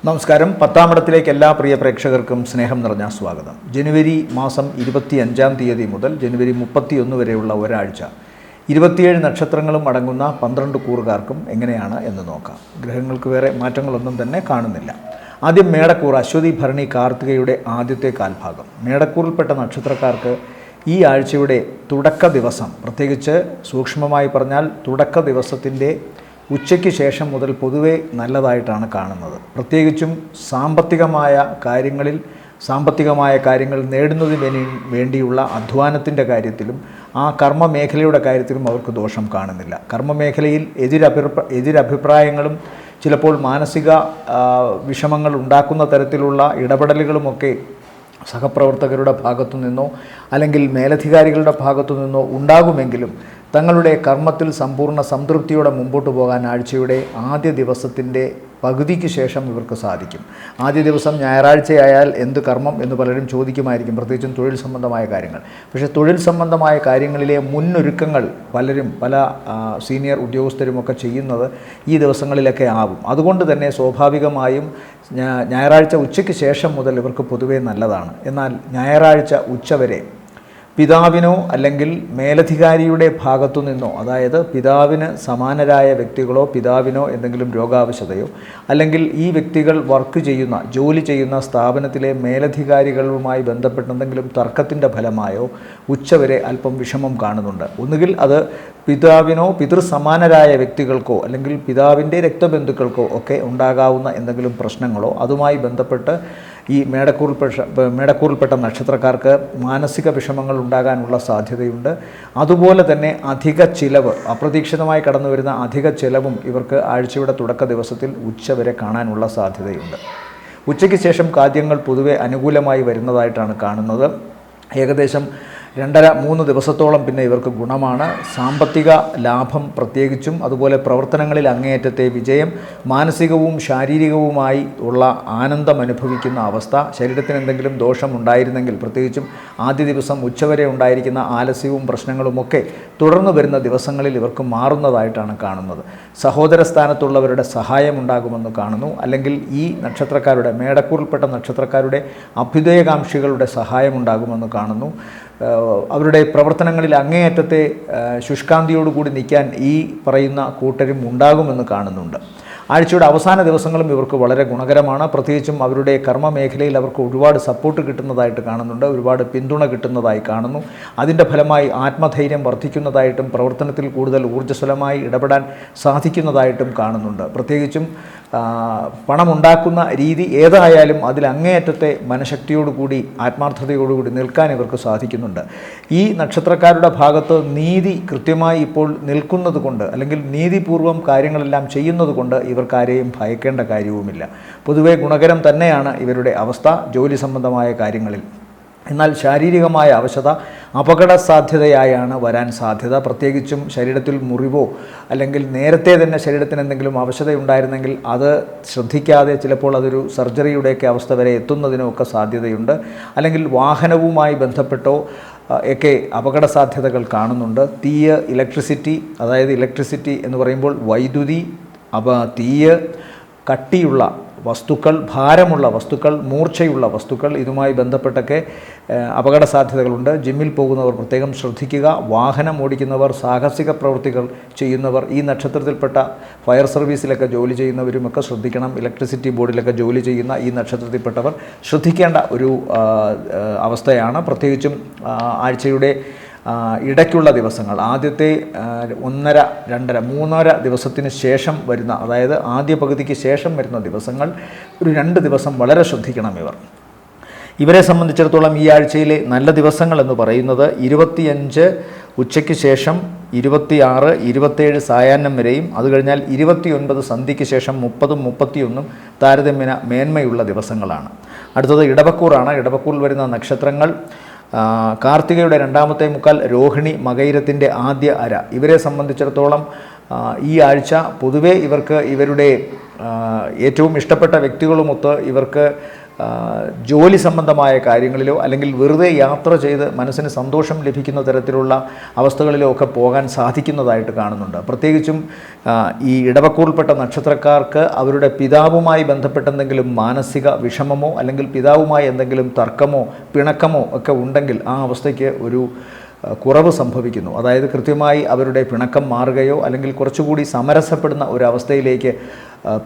നമസ്കാരം. 10-ാമിടത്തിലേക്ക് എല്ലാ പ്രിയ പ്രേക്ഷകർക്കും സ്നേഹം നിറഞ്ഞ സ്വാഗതം. ജനുവരി മാസം 25-ാം തീയതി മുതൽ ജനുവരി 31 വരെയുള്ള ഒരാഴ്ച 27 നക്ഷത്രങ്ങളും അടങ്ങുന്ന 12 കൂറുകാർക്കും എങ്ങനെയാണ് എന്ന് നോക്കാം. ഗ്രഹങ്ങൾക്ക് വേറെ മാറ്റങ്ങളൊന്നും തന്നെ കാണുന്നില്ല. ആദ്യം മേടക്കൂർ, അശ്വതി, ഭരണി, കാർത്തികയുടെ ആദ്യത്തെ കാൽഭാഗം. മേടക്കൂറിൽപ്പെട്ട നക്ഷത്രക്കാർക്ക് ഈ ആഴ്ചയുടെ തുടക്ക ദിവസം, പ്രത്യേകിച്ച് സൂക്ഷ്മമായി പറഞ്ഞാൽ തുടക്ക ദിവസത്തിൻ്റെ ഉച്ചയ്ക്ക് ശേഷം മുതൽ പൊതുവെ നല്ലതായിട്ടാണ് കാണുന്നത്. പ്രത്യേകിച്ചും സാമ്പത്തികമായ കാര്യങ്ങൾ നേടുന്നതിന് വേണ്ടിയുള്ള അധ്വാനത്തിൻ്റെ കാര്യത്തിലും ആ കർമ്മമേഖലയുടെ കാര്യത്തിലും അവർക്ക് ദോഷം കാണുന്നില്ല. കർമ്മമേഖലയിൽ എതിരഭിപ്രായങ്ങളും ചിലപ്പോൾ മാനസിക വിഷമങ്ങൾ ഉണ്ടാക്കുന്ന തരത്തിലുള്ള ഇടപെടലുകളുമൊക്കെ സഹപ്രവർത്തകരുടെ ഭാഗത്തു നിന്നോ അല്ലെങ്കിൽ മേലധികാരികളുടെ ഭാഗത്തു നിന്നോ ഉണ്ടാകുമെങ്കിലും തങ്ങളുടെ കർമ്മത്തിൽ സമ്പൂർണ്ണ സംതൃപ്തിയോടെ മുമ്പോട്ട് പോകാൻ ആഴ്ചയുടെ ആദ്യ ദിവസത്തിൻ്റെ പകുതിക്ക് ശേഷം ഇവർക്ക് സാധിക്കും. ആദ്യ ദിവസം ഞായറാഴ്ചയായാൽ എന്ത് കർമ്മം എന്ന് പലരും ചോദിക്കുമായിരിക്കും, പ്രത്യേകിച്ചും തൊഴിൽ സംബന്ധമായ കാര്യങ്ങൾ. പക്ഷേ തൊഴിൽ സംബന്ധമായ കാര്യങ്ങളിലെ മുന്നൊരുക്കങ്ങൾ പല സീനിയർ ഉദ്യോഗസ്ഥരുമൊക്കെ ചെയ്യുന്നത് ഈ ദിവസങ്ങളിലൊക്കെ ആവും. അതുകൊണ്ട് തന്നെ സ്വാഭാവികമായും ഞായറാഴ്ച ഉച്ചയ്ക്ക് ശേഷം മുതൽ ഇവർക്ക് പൊതുവേ നല്ലതാണ്. എന്നാൽ ഞായറാഴ്ച ഉച്ചവരെ പിതാവിനോ അല്ലെങ്കിൽ മേലധികാരിയുടെ ഭാഗത്തു നിന്നോ, അതായത് പിതാവിന് സമാനരായ വ്യക്തികളോ പിതാവിനോ എന്തെങ്കിലും രോഗാവശതയോ അല്ലെങ്കിൽ ഈ വ്യക്തികൾ ജോലി ചെയ്യുന്ന സ്ഥാപനത്തിലെ മേലധികാരികളുമായി ബന്ധപ്പെട്ട് എന്തെങ്കിലും തർക്കത്തിൻ്റെ ഫലമായോ ഉച്ചവരെ അല്പം വിഷമം കാണുന്നുണ്ട്. ഒന്നുകിൽ അത് പിതാവിനോ പിതൃസമാനരായ വ്യക്തികൾക്കോ അല്ലെങ്കിൽ പിതാവിൻ്റെ രക്തബന്ധുക്കൾക്കോ ഒക്കെ ഉണ്ടാകാവുന്ന എന്തെങ്കിലും പ്രശ്നങ്ങളോ അതുമായി ബന്ധപ്പെട്ട് ഈ മേടക്കൂറിൽപ്പെട്ട നക്ഷത്രക്കാർക്ക് മാനസിക വിഷമങ്ങൾ ഉണ്ടാകാനുള്ള സാധ്യതയുണ്ട്. അതുപോലെ തന്നെ അധിക ചിലവ്, അപ്രതീക്ഷിതമായി കടന്നു വരുന്ന അധിക ചിലവും ഇവർക്ക് ആഴ്ചയുടെ തുടക്ക ദിവസത്തിൽ ഉച്ചവരെ കാണാനുള്ള സാധ്യതയുണ്ട്. ഉച്ചയ്ക്ക് ശേഷം കാര്യങ്ങൾ പൊതുവെ അനുകൂലമായി വരുന്നതായിട്ടാണ് കാണുന്നത്. ഏകദേശം 2.5-3 ദിവസത്തോളം പിന്നെ ഇവർക്ക് ഗുണമാണ്. സാമ്പത്തിക ലാഭം പ്രത്യേകിച്ചും, അതുപോലെ പ്രവർത്തനങ്ങളിൽ അങ്ങേയറ്റത്തെ വിജയം, മാനസികവും ശാരീരികവുമായി ഉള്ള ആനന്ദം അനുഭവിക്കുന്ന അവസ്ഥ. ശരീരത്തിന് എന്തെങ്കിലും ദോഷമുണ്ടായിരുന്നെങ്കിൽ, പ്രത്യേകിച്ചും ആദ്യ ദിവസം ഉച്ചവരെ ഉണ്ടായിരിക്കുന്ന ആലസ്യവും പ്രശ്നങ്ങളുമൊക്കെ തുടർന്നു വരുന്ന ദിവസങ്ങളിൽ ഇവർക്ക് മാറുന്നതായിട്ടാണ് കാണുന്നത്. സഹോദര സ്ഥാനത്തുള്ളവരുടെ സഹായമുണ്ടാകുമെന്ന് കാണുന്നു. അല്ലെങ്കിൽ ഈ നക്ഷത്രക്കാരുടെ, മേടക്കൂറിൽപ്പെട്ട നക്ഷത്രക്കാരുടെ അഭ്യുദയകാംക്ഷികളുടെ സഹായമുണ്ടാകുമെന്ന് കാണുന്നു. അവരുടെ പ്രവർത്തനങ്ങളിൽ അങ്ങേയറ്റത്തെ ശുഷ്കാന്തിയോടുകൂടി നിൽക്കാൻ ഈ പറയുന്ന കൂട്ടരും ഉണ്ടാകുമെന്ന് കാണുന്നുണ്ട്. ആഴ്ചയുടെ അവസാന ദിവസങ്ങളും ഇവർക്ക് വളരെ ഗുണകരമാണ്. പ്രത്യേകിച്ചും അവരുടെ കർമ്മമേഖലയിൽ അവർക്ക് ഒരുപാട് സപ്പോർട്ട് കിട്ടുന്നതായിട്ട് കാണുന്നുണ്ട്, ഒരുപാട് പിന്തുണ കിട്ടുന്നതായി കാണുന്നു. അതിൻ്റെ ഫലമായി ആത്മധൈര്യം വർദ്ധിക്കുന്നതായിട്ടും പ്രവർത്തനത്തിൽ കൂടുതൽ ഊർജ്ജസ്വലമായി ഇടപെടാൻ സാധിക്കുന്നതായിട്ടും കാണുന്നുണ്ട്. പ്രത്യേകിച്ചും പണമുണ്ടാക്കുന്ന രീതി ഏതായാലും അതിൽ അങ്ങേയറ്റത്തെ മനഃശക്തിയോടുകൂടി ആത്മാർത്ഥതയോടുകൂടി നിൽക്കാൻ ഇവർക്ക് സാധിക്കുന്നുണ്ട്. ഈ നക്ഷത്രക്കാരുടെ ഭാഗത്ത് നീതി കൃത്യമായി ഇപ്പോൾ നിൽക്കുന്നത് കൊണ്ട്, അല്ലെങ്കിൽ നീതിപൂർവം കാര്യങ്ങളെല്ലാം ചെയ്യുന്നത് കൊണ്ട് ഇവർക്കാരെയും ഭയക്കേണ്ട കാര്യവുമില്ല. പൊതുവെ ഗുണകരം തന്നെയാണ് ഇവരുടെ അവസ്ഥ ജോലി സംബന്ധമായ കാര്യങ്ങളിൽ. എന്നാൽ ശാരീരികമായ അവശത അപകട സാധ്യതയായാണ് വരാൻ സാധ്യത. പ്രത്യേകിച്ചും ശരീരത്തിൽ മുറിവോ അല്ലെങ്കിൽ നേരത്തെ തന്നെ ശരീരത്തിന് എന്തെങ്കിലും അവശതയുണ്ടായിരുന്നെങ്കിൽ അത് ശ്രദ്ധിക്കാതെ ചിലപ്പോൾ അതൊരു സർജറിയുടെയൊക്കെ അവസ്ഥ വരെ എത്തുന്നതിനൊക്കെ സാധ്യതയുണ്ട്. അല്ലെങ്കിൽ വാഹനവുമായി ബന്ധപ്പെട്ടോ ഒക്കെ അപകട സാധ്യതകൾ കാണുന്നുണ്ട്. ഇലക്ട്രിസിറ്റി എന്ന് പറയുമ്പോൾ വൈദ്യുതി, തീയ്, കട്ടിയുള്ള വസ്തുക്കൾ, ഭാരമുള്ള വസ്തുക്കൾ, മൂർച്ചയുള്ള വസ്തുക്കൾ, ഇതുമായി ബന്ധപ്പെട്ടൊക്കെ അപകട സാധ്യതകളുണ്ട്. ജിമ്മിൽ പോകുന്നവർ പ്രത്യേകം ശ്രദ്ധിക്കുക. വാഹനം ഓടിക്കുന്നവർ, സാഹസിക പ്രവൃത്തികൾ ചെയ്യുന്നവർ, ഈ നക്ഷത്രത്തിൽപ്പെട്ട ഫയർ സർവീസിലൊക്കെ ജോലി ചെയ്യുന്നവരുമൊക്കെ ശ്രദ്ധിക്കണം. ഇലക്ട്രിസിറ്റി ബോർഡിലൊക്കെ ജോലി ചെയ്യുന്ന ഈ നക്ഷത്രത്തിൽപ്പെട്ടവർ ശ്രദ്ധിക്കേണ്ട ഒരു അവസ്ഥയാണ്. പ്രത്യേകിച്ചും ആഴ്ചയുടെ ഇടയ്ക്കുള്ള ദിവസങ്ങൾ, ആദ്യത്തെ 1.5, 2.5, 3.5 ദിവസത്തിന് ശേഷം വരുന്ന, അതായത് ആദ്യ പകുതിക്ക് ശേഷം വരുന്ന ദിവസങ്ങൾ, ഒരു 2 ദിവസം വളരെ ശ്രദ്ധിക്കണം ഇവരെ സംബന്ധിച്ചിടത്തോളം. ഈ ആഴ്ചയിലെ നല്ല ദിവസങ്ങൾ എന്ന് പറയുന്നത് 25 ഉച്ചയ്ക്ക് ശേഷം, 26, 27 സായാഹ്നം വരെയും, അത് കഴിഞ്ഞാൽ 29 സന്ധ്യയ്ക്ക് ശേഷം 30, 31 താരതമ്യേന മേന്മയുള്ള ദിവസങ്ങളാണ്. അടുത്തത് ഇടവക്കൂറാണ്. ഇടവക്കൂറിൽ വരുന്ന നക്ഷത്രങ്ങൾ കാർത്തികയുടെ 2ാമത്തെ മുക്കാൽ, രോഹിണി, മകയിരത്തിൻ്റെ ആദ്യ അര. ഇവരെ സംബന്ധിച്ചിടത്തോളം ഈ ആഴ്ച പൊതുവേ ഇവർക്ക് ഇവരുടെ ഏറ്റവും ഇഷ്ടപ്പെട്ട വ്യക്തികളുമൊത്ത് ഇവർക്ക് ജോലി സംബന്ധമായ കാര്യങ്ങളിലോ അല്ലെങ്കിൽ വെറുതെ യാത്ര ചെയ്ത് മനസ്സിന് സന്തോഷം ലഭിക്കുന്ന തരത്തിലുള്ള അവസ്ഥകളിലോ ഒക്കെ പോകാൻ സാധിക്കുന്നതായിട്ട് കാണുന്നുണ്ട്. പ്രത്യേകിച്ചും ഈ ഇടവക്കൂറിൽപ്പെട്ട നക്ഷത്രക്കാർക്ക് അവരുടെ പിതാവുമായി ബന്ധപ്പെട്ടെന്തെങ്കിലും മാനസിക വിഷമമോ അല്ലെങ്കിൽ പിതാവുമായി എന്തെങ്കിലും തർക്കമോ പിണക്കമോ ഒക്കെ ഉണ്ടെങ്കിൽ ആ അവസ്ഥയ്ക്ക് ഒരു കുറവ് സംഭവിക്കുന്നു. അതായത് കൃത്യമായി അവരുടെ പിണക്കം മാറുകയോ അല്ലെങ്കിൽ കുറച്ചുകൂടി സമരസപ്പെടുന്ന ഒരവസ്ഥയിലേക്ക്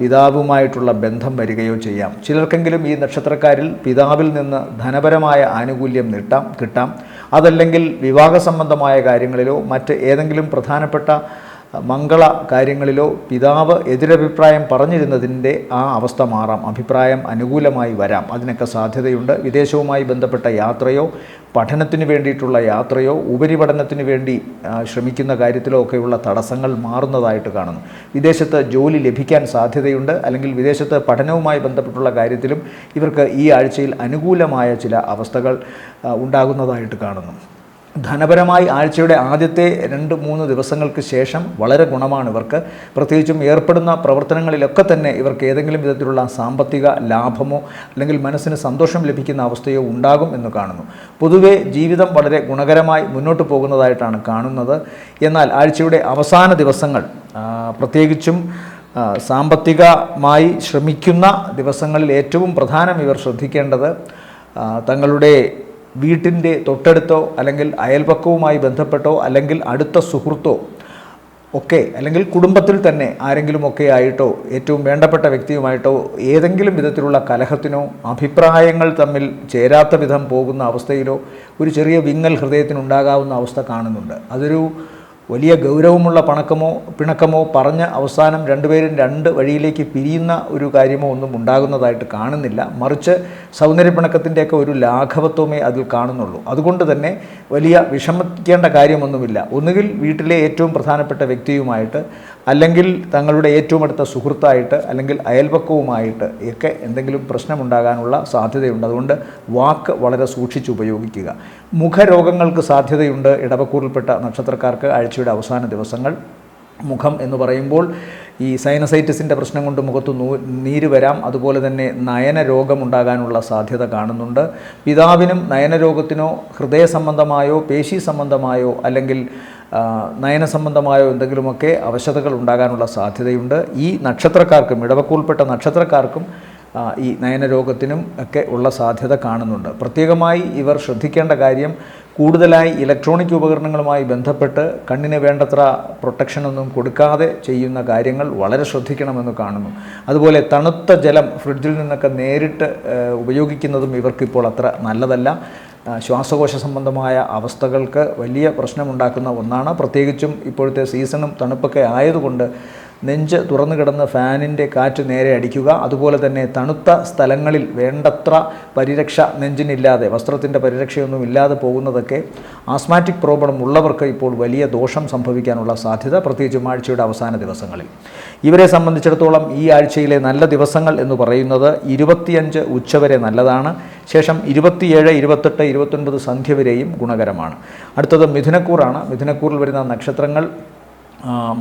പിതാവുമായിട്ടുള്ള ബന്ധം വരികയോ ചെയ്യാം. ചിലർക്കെങ്കിലും ഈ നക്ഷത്രക്കാരിൽ പിതാവിൽ നിന്ന് ധനപരമായ ആനുകൂല്യം കിട്ടാം. അതല്ലെങ്കിൽ വിവാഹ സംബന്ധമായ കാര്യങ്ങളിലോ മറ്റ് ഏതെങ്കിലും പ്രധാനപ്പെട്ട മംഗള കാര്യങ്ങളിലോ പിതാവ് എതിരഭിപ്രായം പറഞ്ഞിരുന്നതിൻ്റെ ആ അവസ്ഥ മാറാം, അഭിപ്രായം അനുകൂലമായി വരാം. അതിനൊക്കെ സാധ്യതയുണ്ട്. വിദേശവുമായി ബന്ധപ്പെട്ട യാത്രയോ പഠനത്തിന് വേണ്ടിയിട്ടുള്ള യാത്രയോ ഉപരിപഠനത്തിന് വേണ്ടി ശ്രമിക്കുന്ന കാര്യത്തിലോ ഒക്കെയുള്ള തടസ്സങ്ങൾ മാറുന്നതായിട്ട് കാണുന്നു. വിദേശത്ത് ജോലി ലഭിക്കാൻ സാധ്യതയുണ്ട്. അല്ലെങ്കിൽ വിദേശത്ത് പഠനവുമായി ബന്ധപ്പെട്ടുള്ള കാര്യത്തിലും ഇവർക്ക് ഈ ആഴ്ചയിൽ അനുകൂലമായ ചില അവസ്ഥകൾ ഉണ്ടാകുന്നതായിട്ട് കാണുന്നു. ധനപരമായി ആഴ്ചയുടെ ആദ്യത്തെ 2-3 ദിവസങ്ങൾക്ക് ശേഷം വളരെ ഗുണമാണ് ഇവർക്ക്. പ്രത്യേകിച്ചും ഏർപ്പെടുന്ന പ്രവർത്തനങ്ങളിലൊക്കെ തന്നെ ഇവർക്ക് ഏതെങ്കിലും വിധത്തിലുള്ള സാമ്പത്തിക ലാഭമോ അല്ലെങ്കിൽ മനസ്സിന് സന്തോഷം ലഭിക്കുന്ന അവസ്ഥയോ ഉണ്ടാകും എന്ന് കാണുന്നു. പൊതുവെ ജീവിതം വളരെ ഗുണകരമായി മുന്നോട്ട് പോകുന്നതായിട്ടാണ് കാണുന്നത്. എന്നാൽ ആഴ്ചയുടെ അവസാന ദിവസങ്ങൾ പ്രത്യേകിച്ചും സാമ്പത്തികമായി ശ്രമിക്കുന്ന ദിവസങ്ങളിൽ ഏറ്റവും പ്രധാനം ഇവർ ശ്രദ്ധിക്കേണ്ടത് തങ്ങളുടെ വീട്ടിൻ്റെ തൊട്ടടുത്തോ അല്ലെങ്കിൽ അയൽപക്കവുമായി ബന്ധപ്പെട്ടോ അല്ലെങ്കിൽ അടുത്ത സുഹൃത്തോ ഒക്കെ അല്ലെങ്കിൽ കുടുംബത്തിൽ തന്നെ ആരെങ്കിലുമൊക്കെ ആയിട്ടോ ഏറ്റവും വേണ്ടപ്പെട്ട വ്യക്തിയുമായിട്ടോ ഏതെങ്കിലും വിധത്തിലുള്ള കലഹത്തിനോ അഭിപ്രായങ്ങൾ തമ്മിൽ ചേരാത്ത വിധം പോകുന്ന അവസ്ഥയിലോ ഒരു ചെറിയ വിങ്ങൽ ഹൃദയത്തിനുണ്ടാകാവുന്ന അവസ്ഥ കാണുന്നുണ്ട്. അതൊരു വലിയ ഗൗരവമുള്ള പിണക്കമോ പറഞ്ഞ് അവസാനം രണ്ടുപേരും രണ്ട് വഴിയിലേക്ക് പിരിയുന്ന ഒരു കാര്യമോ ഒന്നും ഉണ്ടാകുന്നതായിട്ട് കാണുന്നില്ല. മറിച്ച് സൗന്ദര്യപ്പിണക്കത്തിൻ്റെയൊക്കെ ഒരു ലാഘവത്വമേ അതിൽ കാണുന്നുള്ളൂ. അതുകൊണ്ട് തന്നെ വലിയ വിഷമിക്കേണ്ട കാര്യമൊന്നുമില്ല. ഒന്നുകിൽ വീട്ടിലെ ഏറ്റവും പ്രധാനപ്പെട്ട വ്യക്തിയുമായിട്ട് അല്ലെങ്കിൽ തങ്ങളുടെ ഏറ്റവും അടുത്ത സുഹൃത്തായിട്ട് അല്ലെങ്കിൽ അയൽപക്കവുമായിട്ട് ഒക്കെ എന്തെങ്കിലും പ്രശ്നമുണ്ടാകാനുള്ള സാധ്യതയുണ്ട്. അതുകൊണ്ട് വാക്ക് വളരെ സൂക്ഷിച്ച് ഉപയോഗിക്കുക. മുഖരോഗങ്ങൾക്ക് സാധ്യതയുണ്ട് ഇടവക്കൂറിൽപ്പെട്ട നക്ഷത്രക്കാർക്ക് ആഴ്ചയുടെ അവസാന ദിവസങ്ങൾ. മുഖം എന്ന് പറയുമ്പോൾ ഈ സൈനസൈറ്റിസിൻ്റെ പ്രശ്നം കൊണ്ട് മുഖത്ത് നീര് വരാം. അതുപോലെ തന്നെ നയനരോഗമുണ്ടാകാനുള്ള സാധ്യത കാണുന്നുണ്ട്. പിതാവിനും നയനരോഗത്തിനോ ഹൃദയ സംബന്ധമായോ പേശി സംബന്ധമായോ അല്ലെങ്കിൽ നയന സംബന്ധമായോ എന്തെങ്കിലുമൊക്കെ അവശതകൾ ഉണ്ടാകാനുള്ള സാധ്യതയുണ്ട്. ഈ നക്ഷത്രക്കാർക്കും ഇടവക്കൂറിൽപ്പെട്ട നക്ഷത്രക്കാർക്കും ഈ നയനരോഗത്തിനും ഒക്കെ ഉള്ള സാധ്യത കാണുന്നുണ്ട്. പ്രത്യേകമായി ഇവർ ശ്രദ്ധിക്കേണ്ട കാര്യം കൂടുതലായി ഇലക്ട്രോണിക് ഉപകരണങ്ങളുമായി ബന്ധപ്പെട്ട് കണ്ണിന് വേണ്ടത്ര പ്രൊട്ടക്ഷനൊന്നും കൊടുക്കാതെ ചെയ്യുന്ന കാര്യങ്ങൾ വളരെ ശ്രദ്ധിക്കണമെന്ന് കാണുന്നു. അതുപോലെ തണുത്ത ജലം ഫ്രിഡ്ജിൽ നിന്നൊക്കെ നേരിട്ട് ഉപയോഗിക്കുന്നതും ഇവർക്കിപ്പോൾ അത്ര നല്ലതല്ല. ശ്വാസകോശ സംബന്ധമായ അവസ്ഥകൾക്ക് വലിയ പ്രശ്നമുണ്ടാക്കുന്ന ഒന്നാണ്. പ്രത്യേകിച്ചും ഇപ്പോഴത്തെ സീസണും തണുപ്പൊക്കെ ആയതുകൊണ്ട് നെഞ്ച് തുറന്നു കിടന്ന് ഫാനിൻ്റെ കാറ്റ് നേരെ അടിക്കുക, അതുപോലെ തന്നെ തണുത്ത സ്ഥലങ്ങളിൽ വേണ്ടത്ര പരിരക്ഷ നെഞ്ചിനില്ലാതെ വസ്ത്രത്തിൻ്റെ പരിരക്ഷയൊന്നും ഇല്ലാതെ പോകുന്നതൊക്കെ ആസ്മാറ്റിക് പ്രോബ്ലം ഉള്ളവർക്ക് ഇപ്പോൾ വലിയ ദോഷം സംഭവിക്കാനുള്ള സാധ്യത, പ്രത്യേകിച്ചും ആഴ്ചയുടെ അവസാന ദിവസങ്ങളിൽ. ഇവരെ സംബന്ധിച്ചിടത്തോളം ഈ ആഴ്ചയിലെ നല്ല ദിവസങ്ങൾ എന്ന് പറയുന്നത് 25 ഉച്ചവരെ നല്ലതാണ്. ശേഷം 27, 28, 29 സന്ധ്യ വരെയും ഗുണകരമാണ്. അടുത്തത് മിഥുനക്കൂറാണ്. മിഥുനക്കൂറിൽ വരുന്ന നക്ഷത്രങ്ങൾ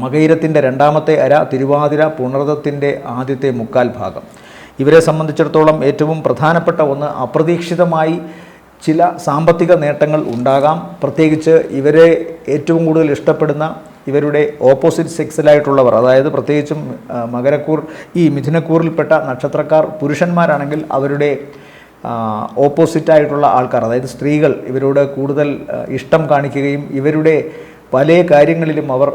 മകയിരത്തിൻ്റെ രണ്ടാമത്തെ അര, തിരുവാതിര, പുണർദത്തിൻ്റെ ആദ്യത്തെ മുക്കാൽ ഭാഗം. ഇവരെ സംബന്ധിച്ചിടത്തോളം ഏറ്റവും പ്രധാനപ്പെട്ട ഒന്ന്, അപ്രതീക്ഷിതമായി ചില സാമ്പത്തിക നേട്ടങ്ങൾ ഉണ്ടാകാം. പ്രത്യേകിച്ച് ഇവരെ ഏറ്റവും കൂടുതൽ ഇഷ്ടപ്പെടുന്ന ഇവരുടെ ഓപ്പോസിറ്റ് സെക്സിലായിട്ടുള്ളവർ, അതായത് പ്രത്യേകിച്ചും ഈ മിഥുനക്കൂറിൽപ്പെട്ട നക്ഷത്രക്കാർ പുരുഷന്മാരാണെങ്കിൽ അവരുടെ ഓപ്പോസിറ്റായിട്ടുള്ള ആൾക്കാർ, അതായത് സ്ത്രീകൾ ഇവരോട് കൂടുതൽ ഇഷ്ടം കാണിക്കുകയും ഇവരുടെ പല കാര്യങ്ങളിലും അവർ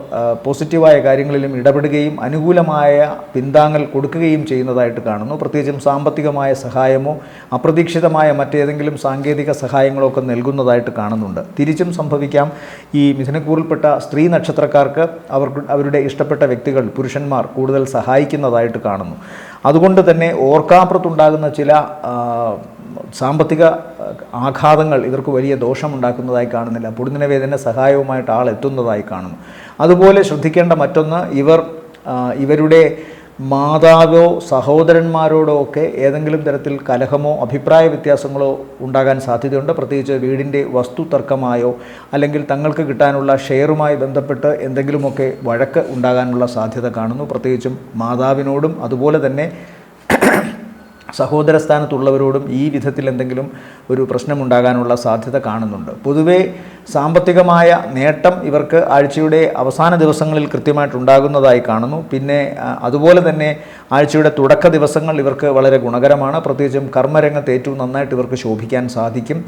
പോസിറ്റീവായ കാര്യങ്ങളിലും ഇടപെടുകയും അനുകൂലമായ പിന്താങ്ങൽ കൊടുക്കുകയും ചെയ്യുന്നതായിട്ട് കാണുന്നു. പ്രത്യേകിച്ചും സാമ്പത്തികമായ സഹായമോ അപ്രതീക്ഷിതമായ മറ്റേതെങ്കിലും സാങ്കേതിക സഹായങ്ങളോ ഒക്കെ നൽകുന്നതായിട്ട് കാണുന്നുണ്ട്. തിരിച്ചും സംഭവിക്കാം. ഈ മിഥുനക്കൂറിൽപ്പെട്ട സ്ത്രീ നക്ഷത്രക്കാർക്ക് അവരുടെ ഇഷ്ടപ്പെട്ട വ്യക്തികൾ, പുരുഷന്മാർ കൂടുതൽ സഹായിക്കുന്നതായിട്ട് കാണുന്നു. അതുകൊണ്ട് തന്നെ ഓർക്കാപ്പുറത്തുണ്ടാകുന്ന ചില സാമ്പത്തിക ആഘാതങ്ങൾ ഇവർക്ക് വലിയ ദോഷമുണ്ടാക്കുന്നതായി കാണുന്നില്ല. പൊടുന്നനെ വേദന സഹായവുമായിട്ട് ആളെത്തുന്നതായി കാണുന്നു. അതുപോലെ ശ്രദ്ധിക്കേണ്ട മറ്റൊന്ന്, ഇവരുടെ മാതാവോ സഹോദരന്മാരോടോ ഒക്കെ ഏതെങ്കിലും തരത്തിൽ കലഹമോ അഭിപ്രായ വ്യത്യാസങ്ങളോ ഉണ്ടാകാൻ സാധ്യതയുണ്ട്. പ്രത്യേകിച്ച് വീടിൻ്റെ വസ്തു തർക്കമായോ അല്ലെങ്കിൽ തങ്ങൾക്ക് കിട്ടാനുള്ള ഷെയറുമായി ബന്ധപ്പെട്ട് എന്തെങ്കിലുമൊക്കെ വഴക്ക് ഉണ്ടാകാനുള്ള സാധ്യത കാണുന്നു. പ്രത്യേകിച്ചും മാതാവിനോടും അതുപോലെ തന്നെ സഹോദര സ്ഥാനത്തുള്ളവരോടും ഈ വിധത്തിൽ എന്തെങ്കിലും ഒരു പ്രശ്നമുണ്ടാകാനുള്ള സാധ്യത കാണുന്നുണ്ട്. പൊതുവേ സാമ്പത്തികമായ നേട്ടം ഇവർക്ക് ആഴ്ചയുടെ അവസാന ദിവസങ്ങളിൽ കൃത്യമായിട്ടുണ്ടാകുന്നതായി കാണുന്നു. പിന്നെ അതുപോലെ തന്നെ ആഴ്ചയുടെ തുടക്ക ദിവസങ്ങൾ ഇവർക്ക് വളരെ ഗുണകരമാണ്. പ്രത്യേകിച്ചും കർമ്മരംഗത്ത് ഏറ്റവും നന്നായിട്ട് ഇവർക്ക് ശോഭിക്കാൻ സാധിക്കും.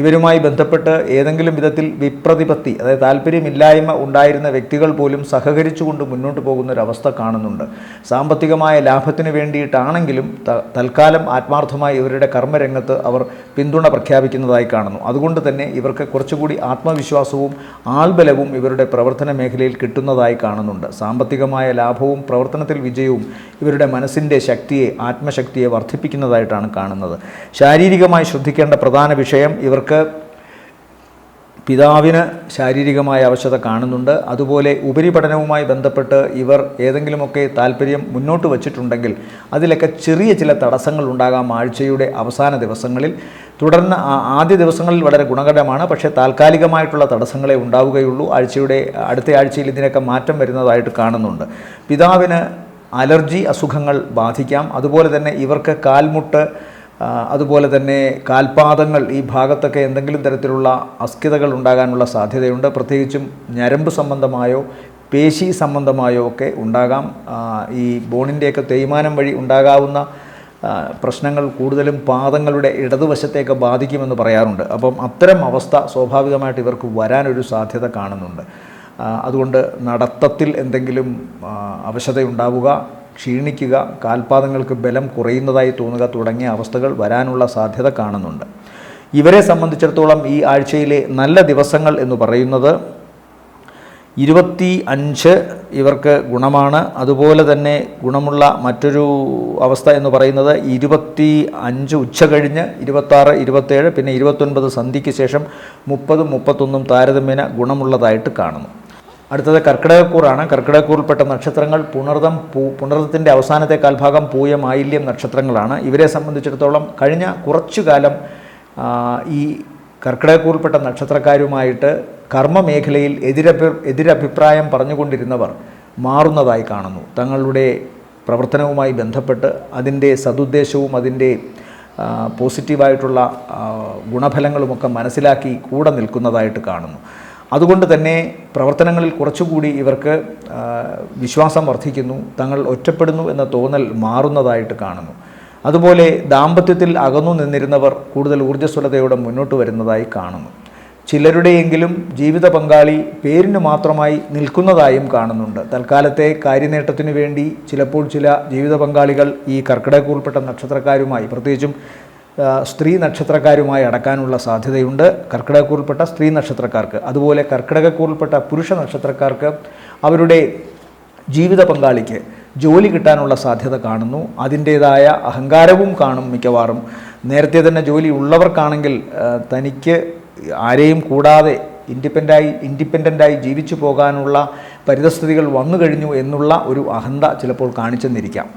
ഇവരുമായി ബന്ധപ്പെട്ട് ഏതെങ്കിലും വിധത്തിൽ വിപ്രതിപത്തി, അതായത് താല്പര്യമില്ലായ്മ ഉണ്ടായിരുന്ന വ്യക്തികൾ പോലും സഹകരിച്ചുകൊണ്ട് മുന്നോട്ട് പോകുന്നൊരവസ്ഥ കാണുന്നുണ്ട്. സാമ്പത്തികമായ ലാഭത്തിന് വേണ്ടിയിട്ടാണെങ്കിലും തൽക്കാലം ആത്മാർത്ഥമായി ഇവരുടെ കർമ്മരംഗത്ത് അവർ പിന്തുണ പ്രഖ്യാപിക്കുന്നതായി കാണുന്നു. അതുകൊണ്ട് തന്നെ ഇവർക്ക് കുറച്ചുകൂടി ആത്മവിശ്വാസവും ആൾബലവും ഇവരുടെ പ്രവർത്തന മേഖലയിൽ കിട്ടുന്നതായി കാണുന്നുണ്ട്. സാമ്പത്തികമായ ലാഭവും പ്രവർത്തനത്തിൽ വിജയവും ഇവരുടെ മനസ്സിൻ്റെ ശക്തിയെ, ആത്മശക്തിയെ വർദ്ധിപ്പിക്കുന്നതായിട്ടാണ് കാണുന്നത്. ശാരീരികമായി ശ്രദ്ധിക്കേണ്ട പ്രധാന വിഷയം, ഇവർക്ക് പിതാവിന് ശാരീരികമായ അവശത കാണുന്നുണ്ട്. അതുപോലെ ഉപരിപഠനവുമായി ബന്ധപ്പെട്ട് ഇവർ ഏതെങ്കിലുമൊക്കെ താല്പര്യം മുന്നോട്ട് വച്ചിട്ടുണ്ടെങ്കിൽ അതിലൊക്കെ ചെറിയ ചില തടസ്സങ്ങൾ ഉണ്ടാകാം ആഴ്ചയുടെ അവസാന ദിവസങ്ങളിൽ. തുടർന്ന് ആദ്യ ദിവസങ്ങളിൽ വളരെ ഗുണകരമാണ്, പക്ഷേ താൽക്കാലികമായിട്ടുള്ള തടസ്സങ്ങളെ ഉണ്ടാവുകയുള്ളൂ. അടുത്ത ആഴ്ചയിൽ ഇതിനൊക്കെ മാറ്റം വരുന്നതായിട്ട് കാണുന്നുണ്ട്. പിതാവിന് അലർജി അസുഖങ്ങൾ ബാധിക്കാം. അതുപോലെ തന്നെ ഇവർക്ക് കാൽമുട്ട്, അതുപോലെ തന്നെ കാൽപാദങ്ങൾ, ഈ ഭാഗത്തൊക്കെ എന്തെങ്കിലും തരത്തിലുള്ള അസ്കിതകൾ ഉണ്ടാകാനുള്ള സാധ്യതയുണ്ട്. പ്രത്യേകിച്ചും ഞരമ്പ് സംബന്ധമായോ പേശി സംബന്ധമായോ ഒക്കെ ഉണ്ടാകാം. ഈ ബോണിൻ്റെയൊക്കെ തേയ്മാനം വഴി ഉണ്ടാകാവുന്ന പ്രശ്നങ്ങൾ കൂടുതലും പാദങ്ങളുടെ ഇടതുവശത്തേക്ക് ബാധിക്കുമെന്ന് പറയാറുണ്ട്. അപ്പം അത്തരം അവസ്ഥ സ്വാഭാവികമായിട്ട് ഇവർക്ക് വരാനൊരു സാധ്യത കാണുന്നുണ്ട്. അതുകൊണ്ട് നടത്തത്തിൽ എന്തെങ്കിലും അവശതയുണ്ടാവുക, ക്ഷീണിക്കുക, കാൽപാദങ്ങൾക്ക് ബലം കുറയുന്നതായി തോന്നുക തുടങ്ങിയ അവസ്ഥകൾ വരാനുള്ള സാധ്യത കാണുന്നുണ്ട്. ഇവരെ സംബന്ധിച്ചിടത്തോളം ഈ ആഴ്ചയിലെ നല്ല ദിവസങ്ങൾ എന്ന് പറയുന്നത് 25 ഇവർക്ക് ഗുണമാണ്. അതുപോലെ തന്നെ ഗുണമുള്ള മറ്റൊരു അവസ്ഥ എന്ന് പറയുന്നത് 25 ഉച്ച കഴിഞ്ഞ് 26, 27, പിന്നെ 29 സന്ധ്യയ്ക്ക് ശേഷം 30, 31 താരതമ്യേന ഗുണമുള്ളതായിട്ട് കാണുന്നു. അടുത്തത് കർക്കിടകക്കൂറാണ്. കർക്കിടകക്കൂറിൽപ്പെട്ട നക്ഷത്രങ്ങൾ പുണർദത്തിൻ്റെ അവസാനത്തെ കാൽഭാഗം, പൂയം, ആയില്യം നക്ഷത്രങ്ങളാണ്. ഇവരെ സംബന്ധിച്ചിടത്തോളം കഴിഞ്ഞ കുറച്ചു കാലം ഈ കർക്കിടകക്കൂറിൽപ്പെട്ട നക്ഷത്രക്കാരുമായിട്ട് കർമ്മമേഖലയിൽ എതിരഭിപ്രായം പറഞ്ഞുകൊണ്ടിരുന്നവർ മാറുന്നതായി കാണുന്നു. തങ്ങളുടെ പ്രവർത്തനവുമായി ബന്ധപ്പെട്ട് അതിൻ്റെ സതുദ്ദേശവും അതിൻ്റെ പോസിറ്റീവായിട്ടുള്ള ഗുണഫലങ്ങളുമൊക്കെ മനസ്സിലാക്കി കൂടെ നിൽക്കുന്നതായിട്ട് കാണുന്നു. അതുകൊണ്ട് തന്നെ പ്രവർത്തനങ്ങളിൽ കുറച്ചുകൂടി ഇവർക്ക് വിശ്വാസം വർദ്ധിക്കുന്നു, തങ്ങൾ ഒറ്റപ്പെടുന്നു എന്ന തോന്നൽ മാറുന്നതായിട്ട് കാണുന്നു. അതുപോലെ ദാമ്പത്യത്തിൽ അകന്നു നിന്നിരുന്നവർ കൂടുതൽ ഊർജ്ജസ്വലതയോടെ മുന്നോട്ട് വരുന്നതായി കാണുന്നു. ചിലരുടെയെങ്കിലും ജീവിത പങ്കാളി പേരിന് മാത്രമായി നിൽക്കുന്നതായും കാണുന്നുണ്ട്. തൽക്കാലത്തെ കാര്യനേട്ടത്തിനു വേണ്ടി ചിലപ്പോൾ ചില ജീവിത പങ്കാളികൾ ഈ കർക്കിടകക്കൂറിൽപ്പെട്ട നക്ഷത്രക്കാരുമായി, പ്രത്യേകിച്ചും സ്ത്രീ നക്ഷത്രക്കാരുമായി അടക്കാനുള്ള സാധ്യതയുണ്ട്. കർക്കിടകക്കൂറിൽപ്പെട്ട സ്ത്രീ നക്ഷത്രക്കാർക്ക്, അതുപോലെ കർക്കിടകക്കൂറിൽപ്പെട്ട പുരുഷ നക്ഷത്രക്കാർക്ക് അവരുടെ ജീവിത പങ്കാളിക്ക് ജോലി കിട്ടാനുള്ള സാധ്യത കാണുന്നു. അതിൻ്റേതായ അഹങ്കാരവും കാണും മിക്കവാറും. നേരത്തെ തന്നെ ജോലി ഉള്ളവർക്കാണെങ്കിൽ തനിക്ക് ആരെയും കൂടാതെ ഇൻഡിപെൻഡൻ്റായി ജീവിച്ചു പോകാനുള്ള പരിതസ്ഥിതികൾ വന്നു കഴിഞ്ഞു എന്നുള്ള ഒരു അഹന്ത ചിലപ്പോൾ കാണിച്ചെന്നിരിക്കാം.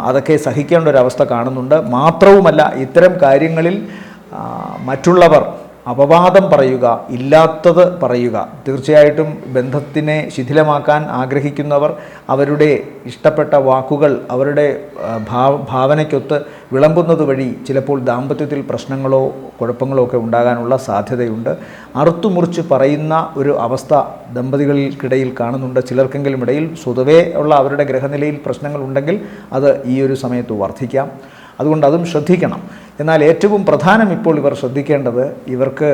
അതൊക്കെ സഹിക്കേണ്ട ഒരവസ്ഥ കാണുന്നുണ്ട്. മാത്രവുമല്ല, ഇത്തരം കാര്യങ്ങളിൽ മറ്റുള്ളവർ അപവാദം പറയുക, ഇല്ലാത്തത് പറയുക, തീർച്ചയായിട്ടും ബന്ധത്തിനെ ശിഥിലമാക്കാൻ ആഗ്രഹിക്കുന്നവർ അവരുടെ ഇഷ്ടപ്പെട്ട വാക്കുകൾ അവരുടെ ഭാവനയ്ക്കൊത്ത് വിളമ്പുന്നത് വഴി ചിലപ്പോൾ ദാമ്പത്യത്തിൽ പ്രശ്നങ്ങളോ കുഴപ്പങ്ങളോ ഒക്കെ ഉണ്ടാകാനുള്ള സാധ്യതയുണ്ട്. അറുത്തുമുറിച്ച് പറയുന്ന ഒരു അവസ്ഥ ദമ്പതികൾക്കിടയിൽ കാണുന്നുണ്ട്. ചിലർക്കെങ്കിലും ഇടയിൽ സ്വതവേ ഉള്ള അവരുടെ ഗ്രഹനിലയിൽ പ്രശ്നങ്ങളുണ്ടെങ്കിൽ അത് ഈ ഒരു സമയത്ത് വർദ്ധിക്കാം. അതുകൊണ്ട് അതും ശ്രദ്ധിക്കണം. എന്നാൽ ഏറ്റവും പ്രധാനം ഇപ്പോൾ ഇവർ ശ്രദ്ധിക്കേണ്ടത്, ഇവർക്ക്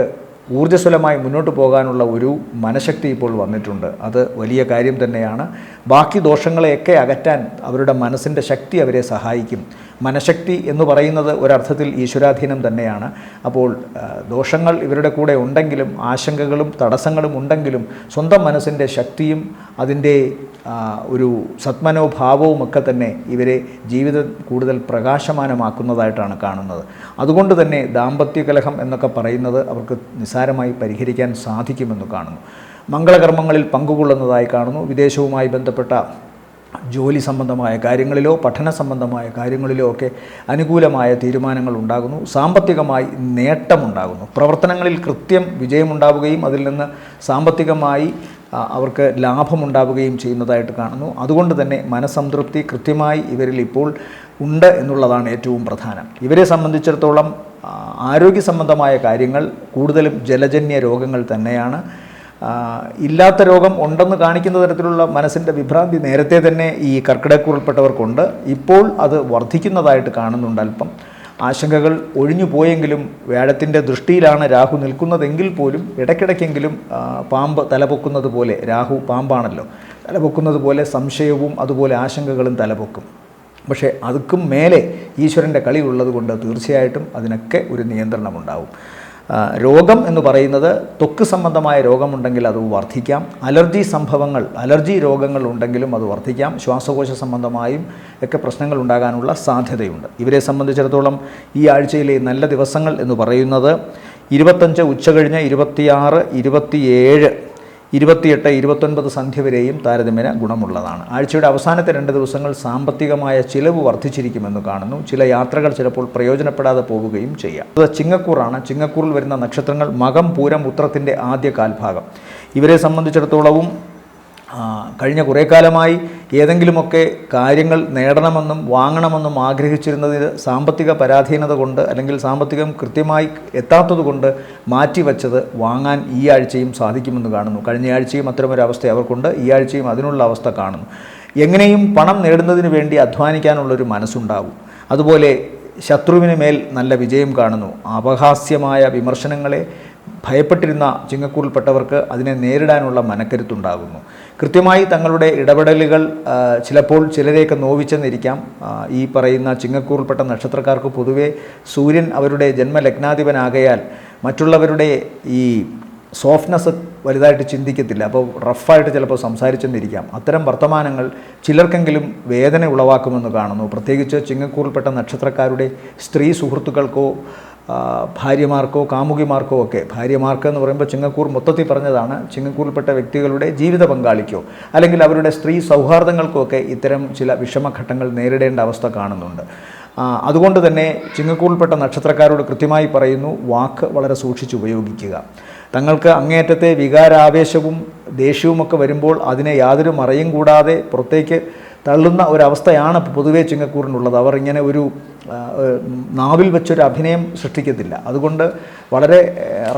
ഊർജ്ജസ്വലമായി മുന്നോട്ട് പോകാനുള്ള ഒരു മനഃശക്തി ഇപ്പോൾ വന്നിട്ടുണ്ട്. അത് വലിയ കാര്യം തന്നെയാണ്. ബാക്കി ദോഷങ്ങളെയൊക്കെ അകറ്റാൻ അവരുടെ മനസ്സിൻ്റെ ശക്തി അവരെ സഹായിക്കും. മനഃശക്തി എന്ന് പറയുന്നത് ഒരർത്ഥത്തിൽ ഈശ്വരാധീനം തന്നെയാണ്. അപ്പോൾ ദോഷങ്ങൾ ഇവരുടെ കൂടെ ഉണ്ടെങ്കിലും ആശങ്കകളും തടസ്സങ്ങളും ഉണ്ടെങ്കിലും സ്വന്തം മനസ്സിൻ്റെ ശക്തിയും അതിൻ്റെ ഒരു സത്മനോഭാവവുമൊക്കെ തന്നെ ഇവരെ ജീവിതം കൂടുതൽ പ്രകാശമാനമാക്കുന്നതായിട്ടാണ് കാണുന്നത്. അതുകൊണ്ട് തന്നെ ദാമ്പത്യ കലഹം എന്നൊക്കെ പറയുന്നത് അവർക്ക് നിസ്സാരമായി പരിഹരിക്കാൻ സാധിക്കുമെന്ന് കാണുന്നു. മംഗളകർമ്മങ്ങളിൽ പങ്കുകൊള്ളുന്നതായി കാണുന്നു. വിദേശവുമായി ബന്ധപ്പെട്ട ജോലി സംബന്ധമായ കാര്യങ്ങളിലോ പഠന സംബന്ധമായ കാര്യങ്ങളിലോ ഒക്കെ അനുകൂലമായ തീരുമാനങ്ങൾ ഉണ്ടാകുന്നു. സാമ്പത്തികമായി നേട്ടമുണ്ടാകുന്നു. പ്രവർത്തനങ്ങളിൽ കൃത്യം വിജയമുണ്ടാവുകയും അതിൽ നിന്ന് സാമ്പത്തികമായി അവർക്ക് ലാഭമുണ്ടാവുകയും ചെയ്യുന്നതായിട്ട് കാണുന്നു. അതുകൊണ്ട് തന്നെ മനസ്സംതൃപ്തി കൃത്യമായി ഇവരിൽ ഇപ്പോൾ ഉണ്ട് എന്നുള്ളതാണ് ഏറ്റവും പ്രധാനം. ഇവരെ സംബന്ധിച്ചിടത്തോളം ആരോഗ്യ സംബന്ധമായ കാര്യങ്ങൾ കൂടുതലും ജലജന്യ രോഗങ്ങൾ തന്നെയാണ്. ഇല്ലാത്ത രോഗം ഉണ്ടെന്ന് കാണിക്കുന്ന തരത്തിലുള്ള മനസ്സിൻ്റെ വിഭ്രാന്തി നേരത്തെ തന്നെ ഈ കർക്കിടകക്കൂറിൽപ്പെട്ടവർക്കുണ്ട്. ഇപ്പോൾ അത് വർദ്ധിക്കുന്നതായിട്ട് കാണുന്നുണ്ട്. അല്പം ആശങ്കകൾ ഒഴിഞ്ഞു പോയെങ്കിലും വ്യാഴത്തിൻ്റെ ദൃഷ്ടിയിലാണ് രാഹു നിൽക്കുന്നതെങ്കിൽ പോലും ഇടയ്ക്കിടയ്ക്കെങ്കിലും പാമ്പ് തലപൊക്കുന്നത് പോലെ, രാഹു പാമ്പാണല്ലോ, തലപൊക്കുന്നത് പോലെ സംശയവും അതുപോലെ ആശങ്കകളും തലപൊക്കും. പക്ഷേ അതുക്കും മേലെ ഈശ്വരൻ്റെ കളി ഉള്ളത് കൊണ്ട് തീർച്ചയായിട്ടും അതിനൊക്കെ ഒരു നിയന്ത്രണമുണ്ടാവും. രോഗം എന്ന് പറയുന്നത് ത്വക്ക് സംബന്ധമായ രോഗമുണ്ടെങ്കിൽ അത് വർദ്ധിക്കാം. അലർജി രോഗങ്ങൾ ഉണ്ടെങ്കിലും അത് വർദ്ധിക്കാം. ശ്വാസകോശ സംബന്ധമായും ഒക്കെ പ്രശ്നങ്ങൾ ഉണ്ടാകാനുള്ള സാധ്യതയുണ്ട്. ഇവരെ സംബന്ധിച്ചിടത്തോളം ഈ ആഴ്ചയിലെ നല്ല ദിവസങ്ങൾ എന്ന് പറയുന്നത് 25 ഉച്ചകഴിഞ്ഞ് 26, 27, 28, 29 സന്ധ്യ വരെയും താരതമ്യേന ഗുണമുള്ളതാണ്. ആഴ്ചയുടെ അവസാനത്തെ 2 ദിവസങ്ങൾ സാമ്പത്തികമായ ചിലവ് വർദ്ധിച്ചിരിക്കുമെന്ന് കാണുന്നു. ചില യാത്രകൾ ചിലപ്പോൾ പ്രയോജനപ്പെടാതെ പോവുകയും ചെയ്യാം. അത് ചിങ്ങക്കൂറാണ്. ചിങ്ങക്കൂറിൽ വരുന്ന നക്ഷത്രങ്ങൾ മകം, പൂരം, ഉത്രത്തിൻ്റെ ആദ്യ കാൽഭാഗം. ഇവരെ സംബന്ധിച്ചിടത്തോളവും കഴിഞ്ഞ കുറേ കാലമായി ഏതെങ്കിലുമൊക്കെ കാര്യങ്ങൾ നേടണമെന്നും വാങ്ങണമെന്നും ആഗ്രഹിച്ചിരുന്നതിൽ സാമ്പത്തിക പരാധീനത കൊണ്ട് അല്ലെങ്കിൽ സാമ്പത്തികം കൃത്യമായി എത്താത്തത് കൊണ്ട് മാറ്റിവെച്ചത് വാങ്ങാൻ ഈ ആഴ്ചയും സാധിക്കുമെന്ന് കാണുന്നു. കഴിഞ്ഞ ആഴ്ചയും അത്തരമൊരവസ്ഥ അവർക്കുണ്ട്. ഈ ആഴ്ചയും അതിനുള്ള അവസ്ഥ കാണുന്നു. എങ്ങനെയും പണം നേടുന്നതിന് വേണ്ടി അധ്വാനിക്കാനുള്ളൊരു മനസ്സുണ്ടാകും. അതുപോലെ ശത്രുവിന് മേൽ നല്ല വിജയം കാണുന്നു. അപഹാസ്യമായ വിമർശനങ്ങളെ ഭയപ്പെട്ടിരുന്ന ചിങ്ങക്കൂറിൽപ്പെട്ടവർക്ക് അതിനെ നേരിടാനുള്ള മനക്കരുത്തുണ്ടാകുന്നു. കൃത്യമായി തങ്ങളുടെ ഇടപെടലുകൾ ചിലപ്പോൾ ചിലരെയൊക്കെ നോവിച്ചെന്നിരിക്കാം. ഈ പറയുന്ന ചിങ്ങക്കൂറിൽപ്പെട്ട നക്ഷത്രക്കാർക്ക് പൊതുവെ സൂര്യൻ അവരുടെ ജന്മലഗ്നാധിപനാകയാൽ മറ്റുള്ളവരുടെ ഈ സോഫ്റ്റ്നെസ് വലുതായിട്ട് ചിന്തിക്കത്തില്ല. അപ്പോൾ റഫായിട്ട് ചിലപ്പോൾ സംസാരിച്ചെന്നിരിക്കാം. അത്തരം വർത്തമാനങ്ങൾ ചിലർക്കെങ്കിലും വേദന ഉളവാക്കുമെന്ന് കാണുന്നു. പ്രത്യേകിച്ച് ചിങ്ങക്കൂറിൽപ്പെട്ട നക്ഷത്രക്കാരുടെ സ്ത്രീ സുഹൃത്തുക്കൾക്കോ ഭാര്യമാർക്കോ കാമുകിമാർക്കോ ഒക്കെ, ഭാര്യമാർക്ക് എന്ന് പറയുമ്പോൾ ചിങ്ങക്കൂർ മൊത്തത്തിൽ പറഞ്ഞതാണ്, ചിങ്ങക്കൂറിൽപ്പെട്ട വ്യക്തികളുടെ ജീവിത പങ്കാളിക്കോ അല്ലെങ്കിൽ അവരുടെ സ്ത്രീ സൗഹാർദ്ദങ്ങൾക്കോ ഒക്കെ ഇത്തരം ചില വിഷമഘട്ടങ്ങൾ നേരിടേണ്ട അവസ്ഥ കാണുന്നുണ്ട്. അതുകൊണ്ട് തന്നെ ചിങ്ങക്കൂറിൽപ്പെട്ട നക്ഷത്രക്കാരോട് കൃത്യമായി പറയുന്നു, വാക്ക് വളരെ സൂക്ഷിച്ച് ഉപയോഗിക്കുക. തങ്ങൾക്ക് അങ്ങേയറ്റത്തെ വികാരാവേശവും ദേഷ്യവുമൊക്കെ വരുമ്പോൾ അതിനെ യാതൊരു മറയും കൂടാതെ പുറത്തേക്ക് തള്ളുന്ന ഒരവസ്ഥയാണ് പൊതുവേ ചിങ്ങക്കൂറിനുള്ളത്. അവർ ഇങ്ങനെ ഒരു നാവിൽ വെച്ചൊരു അഭിനയം സൃഷ്ടിക്കത്തില്ല. അതുകൊണ്ട് വളരെ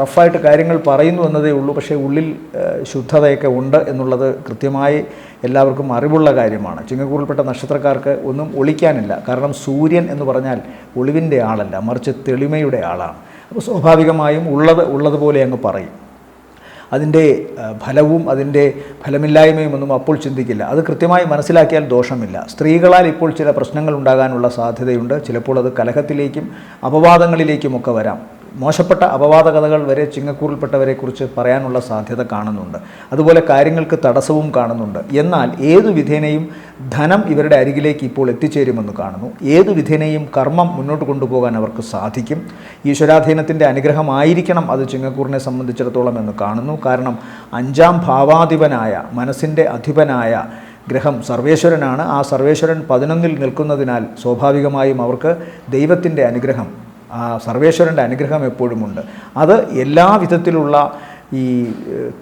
റഫായിട്ട് കാര്യങ്ങൾ പറയുന്നു എന്നതേ ഉള്ളൂ. പക്ഷേ ഉള്ളിൽ ശുദ്ധതയൊക്കെ ഉണ്ട് എന്നുള്ളത് കൃത്യമായി എല്ലാവർക്കും അറിവുള്ള കാര്യമാണ്. ചിങ്ങക്കൂറിൽപ്പെട്ട നക്ഷത്രക്കാർക്ക് ഒന്നും ഒളിക്കാനില്ല. കാരണം സൂര്യൻ എന്ന് പറഞ്ഞാൽ ഒളിവിൻ്റെ ആളല്ല, മറിച്ച് തെളിമയുടെ ആളാണ്. അപ്പോൾ സ്വാഭാവികമായും ഉള്ളതുപോലെ അങ്ങ് പറയും. അതിൻ്റെ ഫലവും അതിൻ്റെ ഫലമില്ലായ്മയും ഒന്നും അപ്പോൾ ചിന്തിക്കില്ല. അത് കൃത്യമായി മനസ്സിലാക്കിയാൽ ദോഷമില്ല. സ്ത്രീകളാൽ ഇപ്പോൾ ചില പ്രശ്നങ്ങൾ ഉണ്ടാകാനുള്ള സാധ്യതയുണ്ട്. ചിലപ്പോൾ അത് കലഹത്തിലേക്കും അപവാദങ്ങളിലേക്കുമൊക്കെ വരാം. മോശപ്പെട്ട അപവാദ കഥകൾ വരെ ചിങ്ങക്കൂറിൽപ്പെട്ടവരെക്കുറിച്ച് പറയാനുള്ള സാധ്യത കാണുന്നുണ്ട്. അതുപോലെ കാര്യങ്ങൾക്ക് തടസ്സവും കാണുന്നുണ്ട്. എന്നാൽ ഏതു വിധേനയും ധനം ഇവരുടെ അരികിലേക്ക് ഇപ്പോൾ എത്തിച്ചേരുമെന്ന് കാണുന്നു. ഏതു വിധേനയും കർമ്മം മുന്നോട്ട് കൊണ്ടുപോകാൻ അവർക്ക് സാധിക്കും. ഈശ്വരാധീനത്തിൻ്റെ അനുഗ്രഹമായിരിക്കണം അത് ചിങ്ങക്കൂറിനെ സംബന്ധിച്ചിടത്തോളം എന്ന് കാണുന്നു. കാരണം 5ാം ഭാവാധിപനായ, മനസ്സിൻ്റെ അധിപനായ ഗ്രഹം സർവേശ്വരനാണ്. ആ സർവേശ്വരൻ 11ൽ നിൽക്കുന്നതിനാൽ സ്വാഭാവികമായും അവർക്ക് ദൈവത്തിൻ്റെ അനുഗ്രഹം, ആ സർവേശ്വരൻ്റെ അനുഗ്രഹം എപ്പോഴുമുണ്ട്. അത് എല്ലാ വിധത്തിലുള്ള ഈ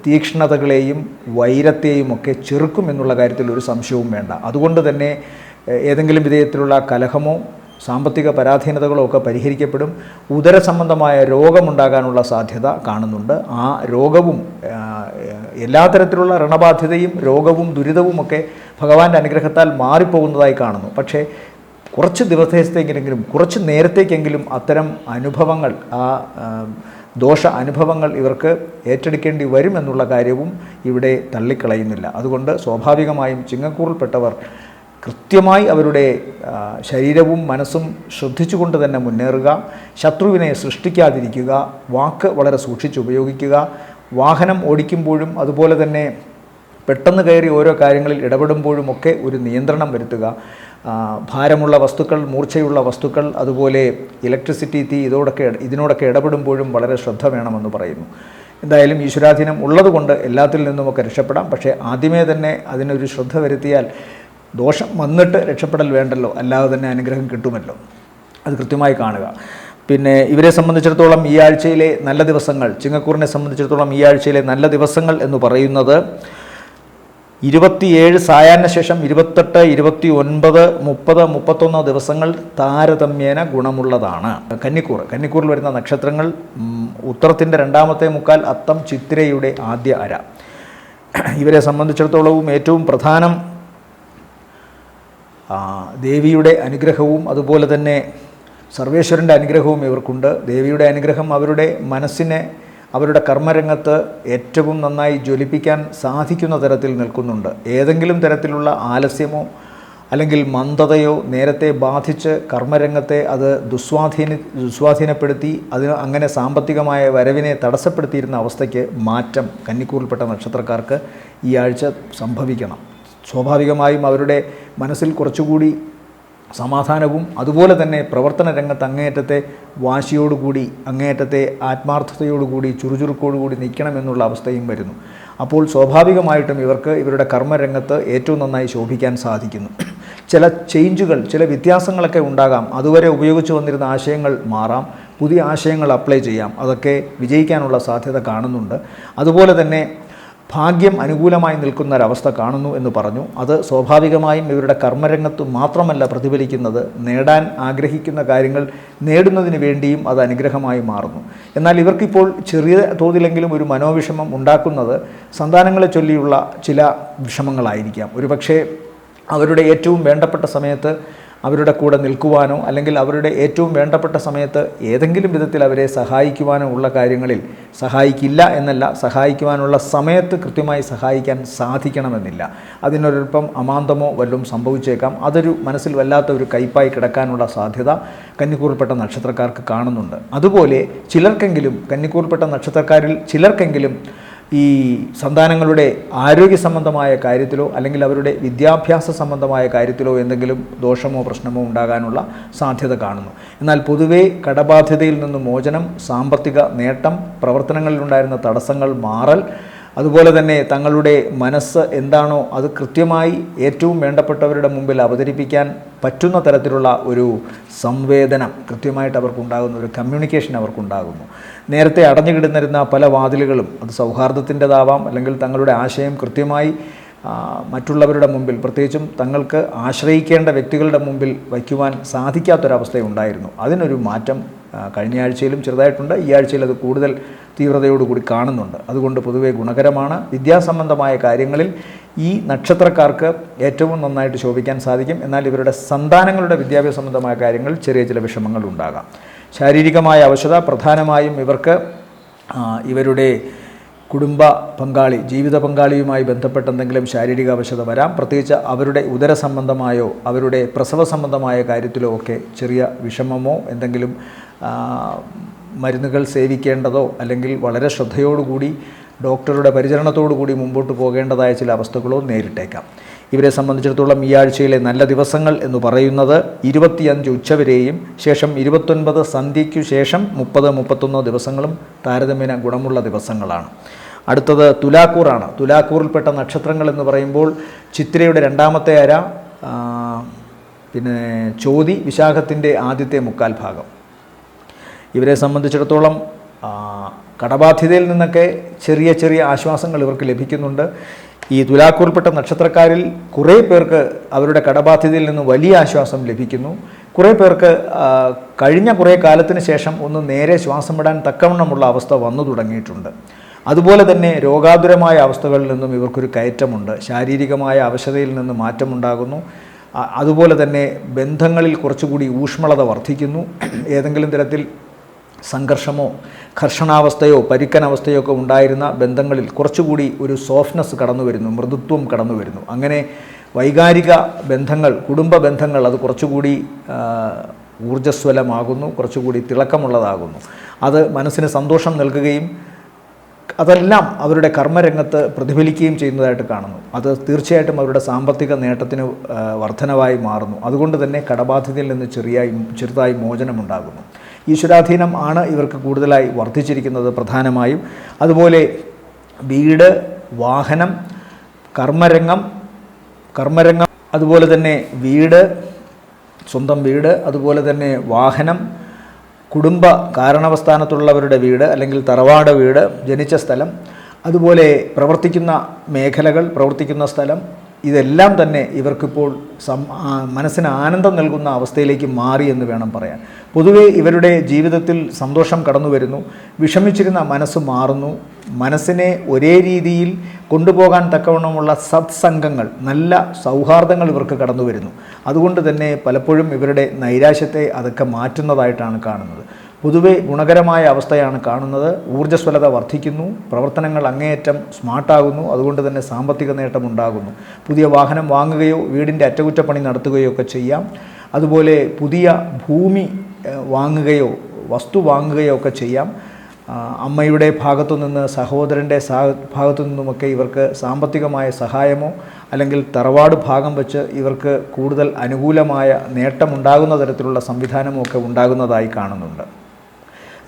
തീക്ഷ്ണതകളെയും വൈരത്തെയും ഒക്കെ ചെറുക്കും എന്നുള്ള കാര്യത്തിൽ ഒരു സംശയവും വേണ്ട. അതുകൊണ്ട് തന്നെ ഏതെങ്കിലും വിധേയത്തിലുള്ള കലഹമോ സാമ്പത്തിക പരാധീനതകളോ ഒക്കെ പരിഹരിക്കപ്പെടും. ഉദര സംബന്ധമായ രോഗമുണ്ടാകാനുള്ള സാധ്യത കാണുന്നുണ്ട്. ആ രോഗവും എല്ലാ തരത്തിലുള്ള ഋണബാധ്യതയും രോഗവും ദുരിതവുമൊക്കെ ഭഗവാന്റെ അനുഗ്രഹത്താൽ മാറിപ്പോകുന്നതായി കാണുന്നു. പക്ഷേ കുറച്ച് ദിവസത്തേക്കെങ്കിലും കുറച്ച് നേരത്തേക്കെങ്കിലും അത്തരം അനുഭവങ്ങൾ, ആ ദോഷ അനുഭവങ്ങൾ ഇവർക്ക് ഏറ്റെടുക്കേണ്ടി വരുമെന്നുള്ള കാര്യവും ഇവിടെ തള്ളിക്കളയുന്നില്ല. അതുകൊണ്ട് സ്വാഭാവികമായും ചിങ്ങക്കൂറിൽപ്പെട്ടവർ കൃത്യമായി അവരുടെ ശരീരവും മനസ്സും ശ്രദ്ധിച്ചുകൊണ്ട് തന്നെ മുന്നേറുക, ശത്രുവിനെ സൃഷ്ടിക്കാതിരിക്കുക, വാക്ക് വളരെ സൂക്ഷിച്ച് ഉപയോഗിക്കുക, വാഹനം ഓടിക്കുമ്പോഴും അതുപോലെ തന്നെ പെട്ടെന്ന് കയറി ഓരോ കാര്യങ്ങളിൽ ഇടപെടുമ്പോഴുമൊക്കെ ഒരു നിയന്ത്രണം വരുത്തുക. ഭാരമുള്ള വസ്തുക്കൾ, മൂർച്ചയുള്ള വസ്തുക്കൾ, അതുപോലെ ഇലക്ട്രിസിറ്റി, തീ, ഇതിനോടൊക്കെ ഇടപെടുമ്പോഴും വളരെ ശ്രദ്ധ വേണമെന്ന് പറയുന്നു. എന്തായാലും ഈശ്വരാധീനം ഉള്ളതുകൊണ്ട് എല്ലാത്തിൽ നിന്നുമൊക്കെ രക്ഷപ്പെടാം. പക്ഷേ ആദ്യമേ തന്നെ അതിനൊരു ശ്രദ്ധ വരുത്തിയാൽ ദോഷം വന്നിട്ട് രക്ഷപ്പെടൽ വേണ്ടല്ലോ, അല്ലാതെ തന്നെ അനുഗ്രഹം കിട്ടുമല്ലോ. അത് കൃത്യമായി കാണുക. പിന്നെ ഇവരെ സംബന്ധിച്ചിടത്തോളം ഈ ആഴ്ചയിലെ നല്ല ദിവസങ്ങൾ, ചിങ്ങക്കൂറിനെ സംബന്ധിച്ചിടത്തോളം ഈ ആഴ്ചയിലെ നല്ല ദിവസങ്ങൾ എന്ന് പറയുന്നത് 27 സായാഹ്ന ശേഷം 28, 29, 30, 31 ദിവസങ്ങൾ താരതമ്യേന ഗുണമുള്ളതാണ്. കന്നിക്കൂറിൽ വരുന്ന നക്ഷത്രങ്ങൾ ഉത്തരത്തിൻ്റെ രണ്ടാമത്തെ മുക്കാൽ, അത്തം ചിത്തിരയുടെ ആദ്യ അര. ഇവരെ സംബന്ധിച്ചിടത്തോളവും ഏറ്റവും പ്രധാനം ദേവിയുടെ അനുഗ്രഹവും അതുപോലെ തന്നെ സർവേശ്വരൻ്റെ അനുഗ്രഹവും ഇവർക്കുണ്ട്. ദേവിയുടെ അനുഗ്രഹം അവരുടെ മനസ്സിനെ അവരുടെ കർമ്മരംഗത്ത് ഏറ്റവും നന്നായി ജ്വലിപ്പിക്കാൻ സാധിക്കുന്ന തരത്തിൽ നിൽക്കുന്നുണ്ട്. ഏതെങ്കിലും തരത്തിലുള്ള ആലസ്യമോ അല്ലെങ്കിൽ മന്ദതയോ നേരത്തെ ബാധിച്ച് കർമ്മരംഗത്തെ അത് ദുസ്വാധീനപ്പെടുത്തി അങ്ങനെ സാമ്പത്തികമായ വരവിനെ തടസ്സപ്പെടുത്തിയിരുന്ന അവസ്ഥയ്ക്ക് മാറ്റം കന്നിക്കൂറിൽപ്പെട്ട നക്ഷത്രക്കാർക്ക് ഈ ആഴ്ച സംഭവിക്കണം. സ്വാഭാവികമായും അവരുടെ മനസ്സിൽ കുറച്ചുകൂടി സമാധാനവും അതുപോലെ തന്നെ പ്രവർത്തന രംഗത്ത് അങ്ങേയറ്റത്തെ വാശിയോടുകൂടി അങ്ങേയറ്റത്തെ ആത്മാർത്ഥതയോടുകൂടി ചുറുചുറുക്കോടുകൂടി നിൽക്കണമെന്നുള്ള അവസ്ഥയും വരുന്നു. അപ്പോൾ സ്വാഭാവികമായിട്ടും ഇവർക്ക് ഇവരുടെ കർമ്മരംഗത്ത് ഏറ്റവും നന്നായി ശോഭിക്കാൻ സാധിക്കുന്നു. ചില ചേഞ്ചുകൾ, ചില വ്യത്യാസങ്ങളൊക്കെ ഉണ്ടാകാം. അതുവരെ ഉപയോഗിച്ചു വന്നിരുന്ന ആശയങ്ങൾ മാറാം, പുതിയ ആശയങ്ങൾ അപ്ലൈ ചെയ്യാം. അതൊക്കെ വിജയിക്കാനുള്ള സാധ്യത കാണുന്നുണ്ട്. അതുപോലെ തന്നെ ഭാഗ്യം അനുകൂലമായി നിൽക്കുന്ന ഒരവസ്ഥ കാണുന്നു എന്ന് പറഞ്ഞു. അത് സ്വാഭാവികമായും ഇവരുടെ കർമ്മരംഗത്ത് മാത്രമല്ല പ്രതിഫലിക്കുന്നത്, നേടാൻ ആഗ്രഹിക്കുന്ന കാര്യങ്ങൾ നേടുന്നതിന് വേണ്ടിയും അത് അനുഗ്രഹമായി മാറുന്നു. എന്നാൽ ഇവർക്കിപ്പോൾ ചെറിയ തോതിലെങ്കിലും ഒരു മനോവിഷമം ഉണ്ടാക്കുന്നത് സന്താനങ്ങളെ ചൊല്ലിയുള്ള ചില വിഷമങ്ങളായിരിക്കാം. ഒരുപക്ഷെ അവരുടെ ഏറ്റവും വേണ്ടപ്പെട്ട സമയത്ത് അവരുടെ കൂടെ നിൽക്കുവാനോ അല്ലെങ്കിൽ അവരുടെ ഏറ്റവും വേണ്ടപ്പെട്ട സമയത്ത് ഏതെങ്കിലും വിധത്തിൽ അവരെ സഹായിക്കുവാനോ ഉള്ള കാര്യങ്ങളിൽ സഹായിക്കില്ല എന്നല്ല, സഹായിക്കുവാനുള്ള സമയത്ത് കൃത്യമായി സഹായിക്കാൻ സാധിക്കണമെന്നില്ല. അതിനൊരൽപ്പം അമാന്തമോ വല്ലതും സംഭവിച്ചേക്കാം. അതൊരു മനസ്സിൽ വല്ലാത്ത ഒരു കയ്പായി കിടക്കാനുള്ള സാധ്യത കന്നിക്കൂറിൽപ്പെട്ട നക്ഷത്രക്കാർക്ക് കാണുന്നുണ്ട്. അതുപോലെ ചിലർക്കെങ്കിലും കന്നിക്കൂറിൽപ്പെട്ട നക്ഷത്രക്കാരിൽ ചിലർക്കെങ്കിലും ഈ സന്താനങ്ങളുടെ ആരോഗ്യ സംബന്ധമായ കാര്യത്തിലോ അല്ലെങ്കിൽ അവരുടെ വിദ്യാഭ്യാസ സംബന്ധമായ കാര്യത്തിലോ എന്തെങ്കിലും ദോഷമോ പ്രശ്നമോ ഉണ്ടാകാനുള്ള സാധ്യത കാണുന്നു. എന്നാൽ പൊതുവേ കടബാധ്യതയിൽ നിന്ന് മോചനം, സാമ്പത്തിക നേട്ടം, പ്രവർത്തനങ്ങളിലുണ്ടായിരുന്ന തടസ്സങ്ങൾ മാറൽ, അതുപോലെ തന്നെ തങ്ങളുടെ മനസ്സ് എന്താണോ അത് കൃത്യമായി ഏറ്റവും വേണ്ടപ്പെട്ടവരുടെ മുമ്പിൽ അവതരിപ്പിക്കാൻ പറ്റുന്ന തരത്തിലുള്ള ഒരു സംവേദനം കൃത്യമായിട്ട് അവർക്കുണ്ടാകുന്നു, ഒരു കമ്മ്യൂണിക്കേഷൻ അവർക്കുണ്ടാകുന്നു. നേരത്തെ അടഞ്ഞുകിടന്നിരുന്ന പല വാതിലുകളും, അത് സൗഹാർദ്ദത്തിൻ്റെതാവാം അല്ലെങ്കിൽ തങ്ങളുടെ ആശയം കൃത്യമായി മറ്റുള്ളവരുടെ മുമ്പിൽ, പ്രത്യേകിച്ചും തങ്ങൾക്ക് ആശ്രയിക്കേണ്ട വ്യക്തികളുടെ മുമ്പിൽ വയ്ക്കുവാൻ സാധിക്കാത്തൊരവസ്ഥയുണ്ടായിരുന്നു. അതിനൊരു മാറ്റം കഴിഞ്ഞ ആഴ്ചയിലും ചെറുതായിട്ടുണ്ട്. ഈ ആഴ്ചയിൽ അത് കൂടുതൽ തീവ്രതയോടുകൂടി കാണുന്നുണ്ട്. അതുകൊണ്ട് പൊതുവെ ഗുണകരമാണ്. വിദ്യാസംബന്ധമായ കാര്യങ്ങളിൽ ഈ നക്ഷത്രക്കാർക്ക് ഏറ്റവും നന്നായിട്ട് ശോഭിക്കാൻ സാധിക്കും. എന്നാൽ ഇവരുടെ സന്താനങ്ങളുടെ വിദ്യാഭ്യാസ സംബന്ധമായ കാര്യങ്ങളിൽ ചെറിയ ചില വിഷമങ്ങൾ ഉണ്ടാകാം. ശാരീരികമായ അവശത പ്രധാനമായും ഇവർക്ക് ഇവരുടെ കുടുംബ പങ്കാളി, ജീവിത പങ്കാളിയുമായി ബന്ധപ്പെട്ട എന്തെങ്കിലും ശാരീരിക അവശത വരാം. പ്രത്യേകിച്ച് അവരുടെ ഉദര സംബന്ധമായോ അവരുടെ പ്രസവ സംബന്ധമായ കാര്യത്തിലോ ഒക്കെ ചെറിയ വിഷമമോ എന്തെങ്കിലും മരുന്നുകൾ സേവിക്കേണ്ടതോ അല്ലെങ്കിൽ വളരെ ശ്രദ്ധയോടുകൂടി ഡോക്ടറുടെ പരിചരണത്തോടുകൂടി മുമ്പോട്ട് പോകേണ്ടതായ ചില അവസ്ഥകളോ നേരിട്ടേക്കാം. ഇവരെ സംബന്ധിച്ചിടത്തോളം ഈ ആഴ്ചയിലെ നല്ല ദിവസങ്ങൾ എന്ന് പറയുന്നത് 25 ഉച്ചവരെയും ശേഷം 29 സന്ധ്യയ്ക്കു ശേഷം 30, 31 ദിവസങ്ങളും താരതമ്യേന ഗുണമുള്ള ദിവസങ്ങളാണ്. അടുത്തത് തുലാക്കൂറാണ്. തുലാക്കൂറിൽപ്പെട്ട നക്ഷത്രങ്ങൾ എന്ന് പറയുമ്പോൾ ചിത്തിരയുടെ രണ്ടാമത്തെ അര, പിന്നെ ചോതി, വിശാഖത്തിൻ്റെ ആദ്യത്തെ മുക്കാൽ ഭാഗം. ഇവരെ സംബന്ധിച്ചിടത്തോളം കടബാധ്യതയിൽ നിന്നൊക്കെ ചെറിയ ചെറിയ ആശ്വാസങ്ങൾ ഇവർക്ക് ലഭിക്കുന്നുണ്ട്. ഈ തുലാക്കൂറിൽപ്പെട്ട നക്ഷത്രക്കാരിൽ കുറേ പേർക്ക് അവരുടെ കടബാധ്യതയിൽ നിന്ന് വലിയ ആശ്വാസം ലഭിക്കുന്നു. കുറേ പേർക്ക് കഴിഞ്ഞ കുറേ കാലത്തിന് ശേഷം ഒന്ന് നേരെ ശ്വാസം വിടാൻ തക്കവണ്ണമുള്ള അവസ്ഥ വന്നു തുടങ്ങിയിട്ടുണ്ട്. അതുപോലെ തന്നെ രോഗാതുരമായ അവസ്ഥകളിൽ നിന്നും ഇവർക്കൊരു കയറ്റമുണ്ട്. ശാരീരികമായ അവശതയിൽ നിന്ന് മാറ്റമുണ്ടാകുന്നു. അതുപോലെ തന്നെ ബന്ധങ്ങളിൽ കുറച്ചുകൂടി ഊഷ്മളത വർദ്ധിക്കുന്നു. ഏതെങ്കിലും തരത്തിൽ സംഘർഷമോ ഘർഷണാവസ്ഥയോ പരിക്കനവസ്ഥയോ ഒക്കെ ഉണ്ടായിരുന്ന ബന്ധങ്ങളിൽ കുറച്ചുകൂടി ഒരു സോഫ്റ്റ്നെസ് കടന്നു വരുന്നു, മൃദുത്വം കടന്നു വരുന്നു. അങ്ങനെ വൈകാരിക ബന്ധങ്ങൾ, കുടുംബ ബന്ധങ്ങൾ അത് കുറച്ചുകൂടി ഊർജ്ജസ്വലമാകുന്നു, കുറച്ചുകൂടി തിളക്കമുള്ളതാകുന്നു. അത് മനസ്സിന് സന്തോഷം നൽകുകയും അതെല്ലാം അവരുടെ കർമ്മരംഗത്ത് പ്രതിഫലിക്കുകയും ചെയ്യുന്നതായിട്ട് കാണുന്നു. അത് തീർച്ചയായിട്ടും അവരുടെ സാമ്പത്തിക നേട്ടത്തിന് വർധനവായി മാറുന്നു. അതുകൊണ്ട് തന്നെ കടബാധ്യതയിൽ നിന്ന് ചെറുതായി മോചനമുണ്ടാകുന്നു. ഈശ്വരാധീനം ആണ് ഇവർക്ക് കൂടുതലായി വർദ്ധിച്ചിരിക്കുന്നത് പ്രധാനമായും. അതുപോലെ വീട്, വാഹനം, കർമ്മരംഗം, അതുപോലെ തന്നെ വീട്, സ്വന്തം വീട്, അതുപോലെ തന്നെ വാഹനം, കുടുംബ കാരണവസ്ഥാനത്തുള്ളവരുടെ വീട് അല്ലെങ്കിൽ തറവാട് വീട്, ജനിച്ച സ്ഥലം, അതുപോലെ പ്രവർത്തിക്കുന്ന മേഖലകൾ, പ്രവർത്തിക്കുന്ന സ്ഥലം, ഇതെല്ലാം തന്നെ ഇവർക്കിപ്പോൾ മനസ്സിന് ആനന്ദം നൽകുന്ന അവസ്ഥയിലേക്ക് മാറി എന്ന് വേണം പറയാൻ. പൊതുവെ ഇവരുടെ ജീവിതത്തിൽ സന്തോഷം കടന്നു വരുന്നു, വിഷമിച്ചിരുന്ന മനസ്സ് മാറുന്നു, മനസ്സിനെ ഒരേ രീതിയിൽ കൊണ്ടുപോകാൻ തക്കവണ്ണമുള്ള സത്സംഗങ്ങൾ, നല്ല സൗഹാർദ്ദങ്ങൾ ഇവർക്ക് കടന്നു വരുന്നു. അതുകൊണ്ട് തന്നെ പലപ്പോഴും ഇവരുടെ നൈരാശ്യത്തെ അതൊക്കെ മാറ്റുന്നതായിട്ടാണ് കാണുന്നത്. പൊതുവെ ഗുണകരമായ അവസ്ഥയാണ് കാണുന്നത്. ഊർജ്ജസ്വലത വർദ്ധിക്കുന്നു, പ്രവർത്തനങ്ങൾ അങ്ങേയറ്റം സ്മാർട്ടാകുന്നു, അതുകൊണ്ട് തന്നെ സാമ്പത്തിക നേട്ടം ഉണ്ടാകുന്നു. പുതിയ വാഹനം വാങ്ങുകയോ വീടിൻ്റെ അറ്റകുറ്റപ്പണി നടത്തുകയോ ഒക്കെ ചെയ്യാം. അതുപോലെ പുതിയ ഭൂമി വാങ്ങുകയോ വസ്തു വാങ്ങുകയോ ഒക്കെ ചെയ്യാം. അമ്മയുടെ ഭാഗത്തു നിന്ന്, സഹോദരൻ്റെ ഭാഗത്തു നിന്നുമൊക്കെ ഇവർക്ക് സാമ്പത്തികമായ സഹായമോ അല്ലെങ്കിൽ തറവാട് ഭാഗം വെച്ച് ഇവർക്ക് കൂടുതൽ അനുകൂലമായ നേട്ടമുണ്ടാകുന്ന തരത്തിലുള്ള സംവിധാനമോ ഒക്കെ ഉണ്ടാകുന്നതായി കാണുന്നുണ്ട്.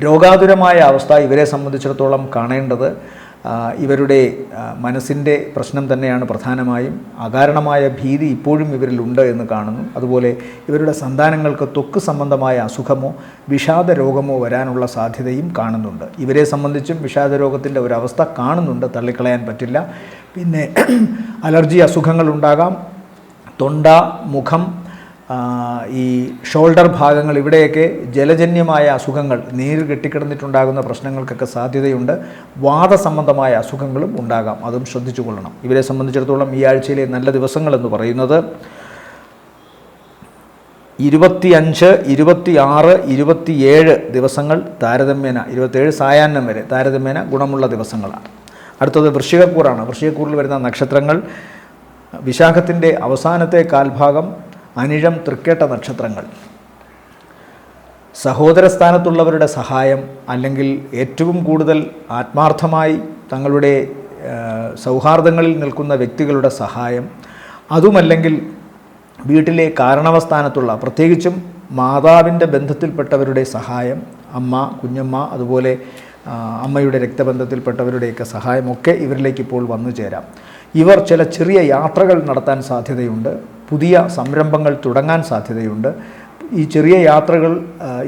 രോഗാതുരമായ അവസ്ഥ ഇവരെ സംബന്ധിച്ചിടത്തോളം കാണേണ്ടത് ഇവരുടെ മനസ്സിൻ്റെ പ്രശ്നം തന്നെയാണ് പ്രധാനമായും. അകാരണമായ ഭീതി ഇപ്പോഴും ഇവരിലുണ്ട് എന്ന് കാണുന്നു. അതുപോലെ ഇവരുടെ സന്താനങ്ങൾക്ക് ത്വക്ക് സംബന്ധമായ അസുഖമോ വിഷാദ രോഗമോ വരാനുള്ള സാധ്യതയും കാണുന്നുണ്ട്. ഇവരെ സംബന്ധിച്ചും വിഷാദ രോഗത്തിൻ്റെ ഒരവസ്ഥ കാണുന്നുണ്ട്, തള്ളിക്കളയാൻ പറ്റില്ല. പിന്നെ അലർജി അസുഖങ്ങളുണ്ടാകാം. തൊണ്ട, മുഖം, ഈ ഷോൾഡർ ഭാഗങ്ങൾ, ഇവിടെയൊക്കെ ജലജന്യമായ അസുഖങ്ങൾ, നീര് കെട്ടിക്കിടന്നിട്ടുണ്ടാകുന്ന പ്രശ്നങ്ങൾക്കൊക്കെ സാധ്യതയുണ്ട്. വാദസംബന്ധമായ അസുഖങ്ങളും ഉണ്ടാകാം, അതും ശ്രദ്ധിച്ചു കൊള്ളണം. ഇവരെ സംബന്ധിച്ചിടത്തോളം ഈ ആഴ്ചയിലെ നല്ല ദിവസങ്ങളെന്ന് പറയുന്നത് 25, 26, 27 ദിവസങ്ങൾ താരതമ്യേന, 27 സായാഹ്നം വരെ താരതമ്യേന ഗുണമുള്ള ദിവസങ്ങളാണ്. അടുത്തത് വൃശ്ചികക്കൂറാണ്. വൃശ്ചികക്കൂറിൽ വരുന്ന നക്ഷത്രങ്ങൾ വിശാഖത്തിൻ്റെ അവസാനത്തെ കാൽഭാഗം, അനിഴം, തൃക്കേട്ട നക്ഷത്രങ്ങൾ. സഹോദരസ്ഥാനത്തുള്ളവരുടെ സഹായം, അല്ലെങ്കിൽ ഏറ്റവും കൂടുതൽ ആത്മാർത്ഥമായി തങ്ങളുടെ സൗഹാർദ്ദങ്ങളിൽ നിൽക്കുന്ന വ്യക്തികളുടെ സഹായം, അതുമല്ലെങ്കിൽ വീട്ടിലെ കാരണവസ്ഥാനത്തുള്ള, പ്രത്യേകിച്ചും മാതാവിൻ്റെ ബന്ധത്തിൽപ്പെട്ടവരുടെ സഹായം, അമ്മ, കുഞ്ഞമ്മ, അതുപോലെ അമ്മയുടെ രക്തബന്ധത്തിൽപ്പെട്ടവരുടെയൊക്കെ സഹായമൊക്കെ ഇവരിലേക്ക് ഇപ്പോൾ വന്നു ചേരാം. ഇവർ ചില ചെറിയ യാത്രകൾ നടത്താൻ സാധ്യതയുണ്ട്. പുതിയ സംരംഭങ്ങൾ തുടങ്ങാൻ സാധ്യതയുണ്ട്. ഈ ചെറിയ യാത്രകൾ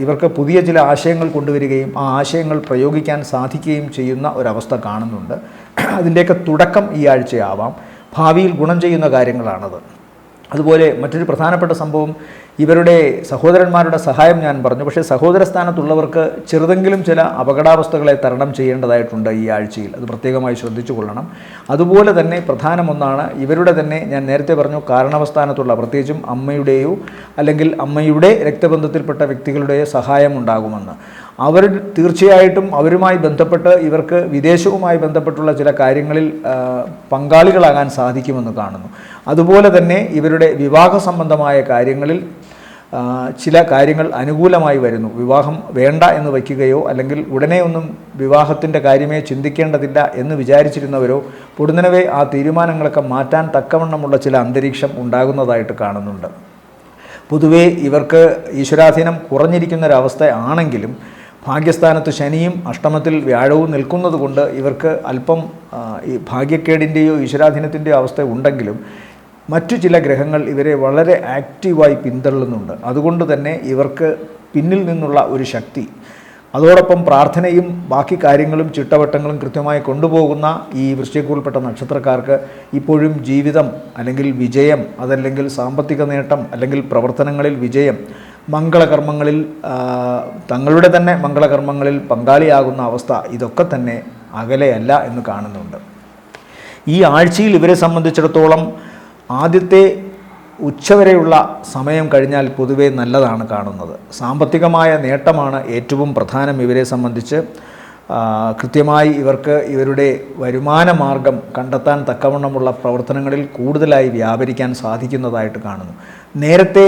ഇവർക്ക് പുതിയ ചില ആശയങ്ങൾ കൊണ്ടുവരികയും ആ ആശയങ്ങൾ പ്രയോഗിക്കാൻ സാധിക്കുകയും ചെയ്യുന്ന ഒരവസ്ഥ കാണുന്നുണ്ട്. അതിൻ്റെയൊക്കെ തുടക്കം ഈ ആഴ്ചയാവാം. ഭാവിയിൽ ഗുണം ചെയ്യുന്ന കാര്യങ്ങളാണത്. അതുപോലെ മറ്റൊരു പ്രധാനപ്പെട്ട സംഭവം, ഇവരുടെ സഹോദരന്മാരുടെ സഹായം ഞാൻ പറഞ്ഞു. പക്ഷേ സഹോദരസ്ഥാനത്തുള്ളവർക്ക് ചെറുതെങ്കിലും ചില അപകടാവസ്ഥകളെ തരണം ചെയ്യേണ്ടതായിട്ടുണ്ട് ഈ ആഴ്ചയിൽ. അത് പ്രത്യേകമായി ശ്രദ്ധിച്ചു കൊള്ളണം. അതുപോലെ തന്നെ പ്രധാനമൊന്നാണ് ഇവരുടെ തന്നെ, ഞാൻ നേരത്തെ പറഞ്ഞു, കാരണവസ്ഥാനത്തുള്ള, പ്രത്യേകിച്ചും അമ്മയുടെയോ അല്ലെങ്കിൽ അമ്മയുടെ രക്തബന്ധത്തിൽപ്പെട്ട വ്യക്തികളുടെയോ സഹായം ഉണ്ടാകുമെന്ന്. അവർ തീർച്ചയായിട്ടും അവരുമായി ബന്ധപ്പെട്ട് ഇവർക്ക് വിദേശവുമായി ബന്ധപ്പെട്ടുള്ള ചില കാര്യങ്ങളിൽ പങ്കാളികളാകാൻ സാധിക്കുമെന്ന് കാണുന്നു. അതുപോലെ തന്നെ ഇവരുടെ വിവാഹ സംബന്ധമായ കാര്യങ്ങളിൽ ചില കാര്യങ്ങൾ അനുകൂലമായി വരുന്നു. വിവാഹം വേണ്ട എന്ന് വയ്ക്കുകയോ അല്ലെങ്കിൽ ഉടനെ ഒന്നും വിവാഹത്തിൻ്റെ കാര്യമേ ചിന്തിക്കേണ്ടതില്ല എന്ന് വിചാരിച്ചിരുന്നവരോ പൊടുന്നനവേ ആ തീരുമാനങ്ങളൊക്കെ മാറ്റാൻ തക്കവണ്ണമുള്ള ചില അന്തരീക്ഷം ഉണ്ടാകുന്നതായിട്ട് കാണുന്നുണ്ട്. പൊതുവേ ഇവർക്ക് ഈശ്വരാധീനം കുറഞ്ഞിരിക്കുന്നൊരവസ്ഥ ആണെങ്കിലും ഭാഗ്യസ്ഥാനത്ത് ശനിയും അഷ്ടമത്തിൽ വ്യാഴവും നിൽക്കുന്നത് കൊണ്ട് ഇവർക്ക് അല്പം ഈ ഭാഗ്യക്കേടിൻ്റെയോ ഈശ്വരാധീനത്തിൻ്റെയോ അവസ്ഥ ഉണ്ടെങ്കിലും മറ്റു ചില ഗ്രഹങ്ങൾ ഇവരെ വളരെ ആക്റ്റീവായി പിന്തള്ളുന്നുണ്ട്. അതുകൊണ്ട് തന്നെ ഇവർക്ക് പിന്നിൽ നിന്നുള്ള ഒരു ശക്തി, അതോടൊപ്പം പ്രാർത്ഥനയും ബാക്കി കാര്യങ്ങളും ചിട്ടവട്ടങ്ങളും കൃത്യമായി കൊണ്ടുപോകുന്ന ഈ വൃശ്ചികത്തിൽപ്പെട്ട നക്ഷത്രക്കാർക്ക് ഇപ്പോഴും ജീവിതം അല്ലെങ്കിൽ വിജയം, അതല്ലെങ്കിൽ സാമ്പത്തിക നേട്ടം, അല്ലെങ്കിൽ പ്രവർത്തനങ്ങളിൽ വിജയം, മംഗളകർമ്മങ്ങളിൽ തങ്ങളുടെ തന്നെ മംഗളകർമ്മങ്ങളിൽ പങ്കാളിയാകുന്ന അവസ്ഥ, ഇതൊക്കെ തന്നെ അകലെയല്ല എന്ന് കാണുന്നുണ്ട്. ഈ ആഴ്ചയിൽ ഇവരെ സംബന്ധിച്ചിടത്തോളം ആദ്യത്തെ ഉച്ചവരെയുള്ള സമയം കഴിഞ്ഞാൽ പൊതുവെ നല്ലതാണ് കാണുന്നത്. സാമ്പത്തികമായ നേട്ടമാണ് ഏറ്റവും പ്രധാനം ഇവരെ സംബന്ധിച്ച്. കൃത്യമായി ഇവർക്ക് ഇവരുടെ വരുമാന മാർഗം കണ്ടെത്താൻ തക്കവണ്ണമുള്ള പ്രവർത്തനങ്ങളിൽ കൂടുതലായി വ്യാപരിക്കാൻ സാധിക്കുന്നതായിട്ട് കാണുന്നു. നേരത്തെ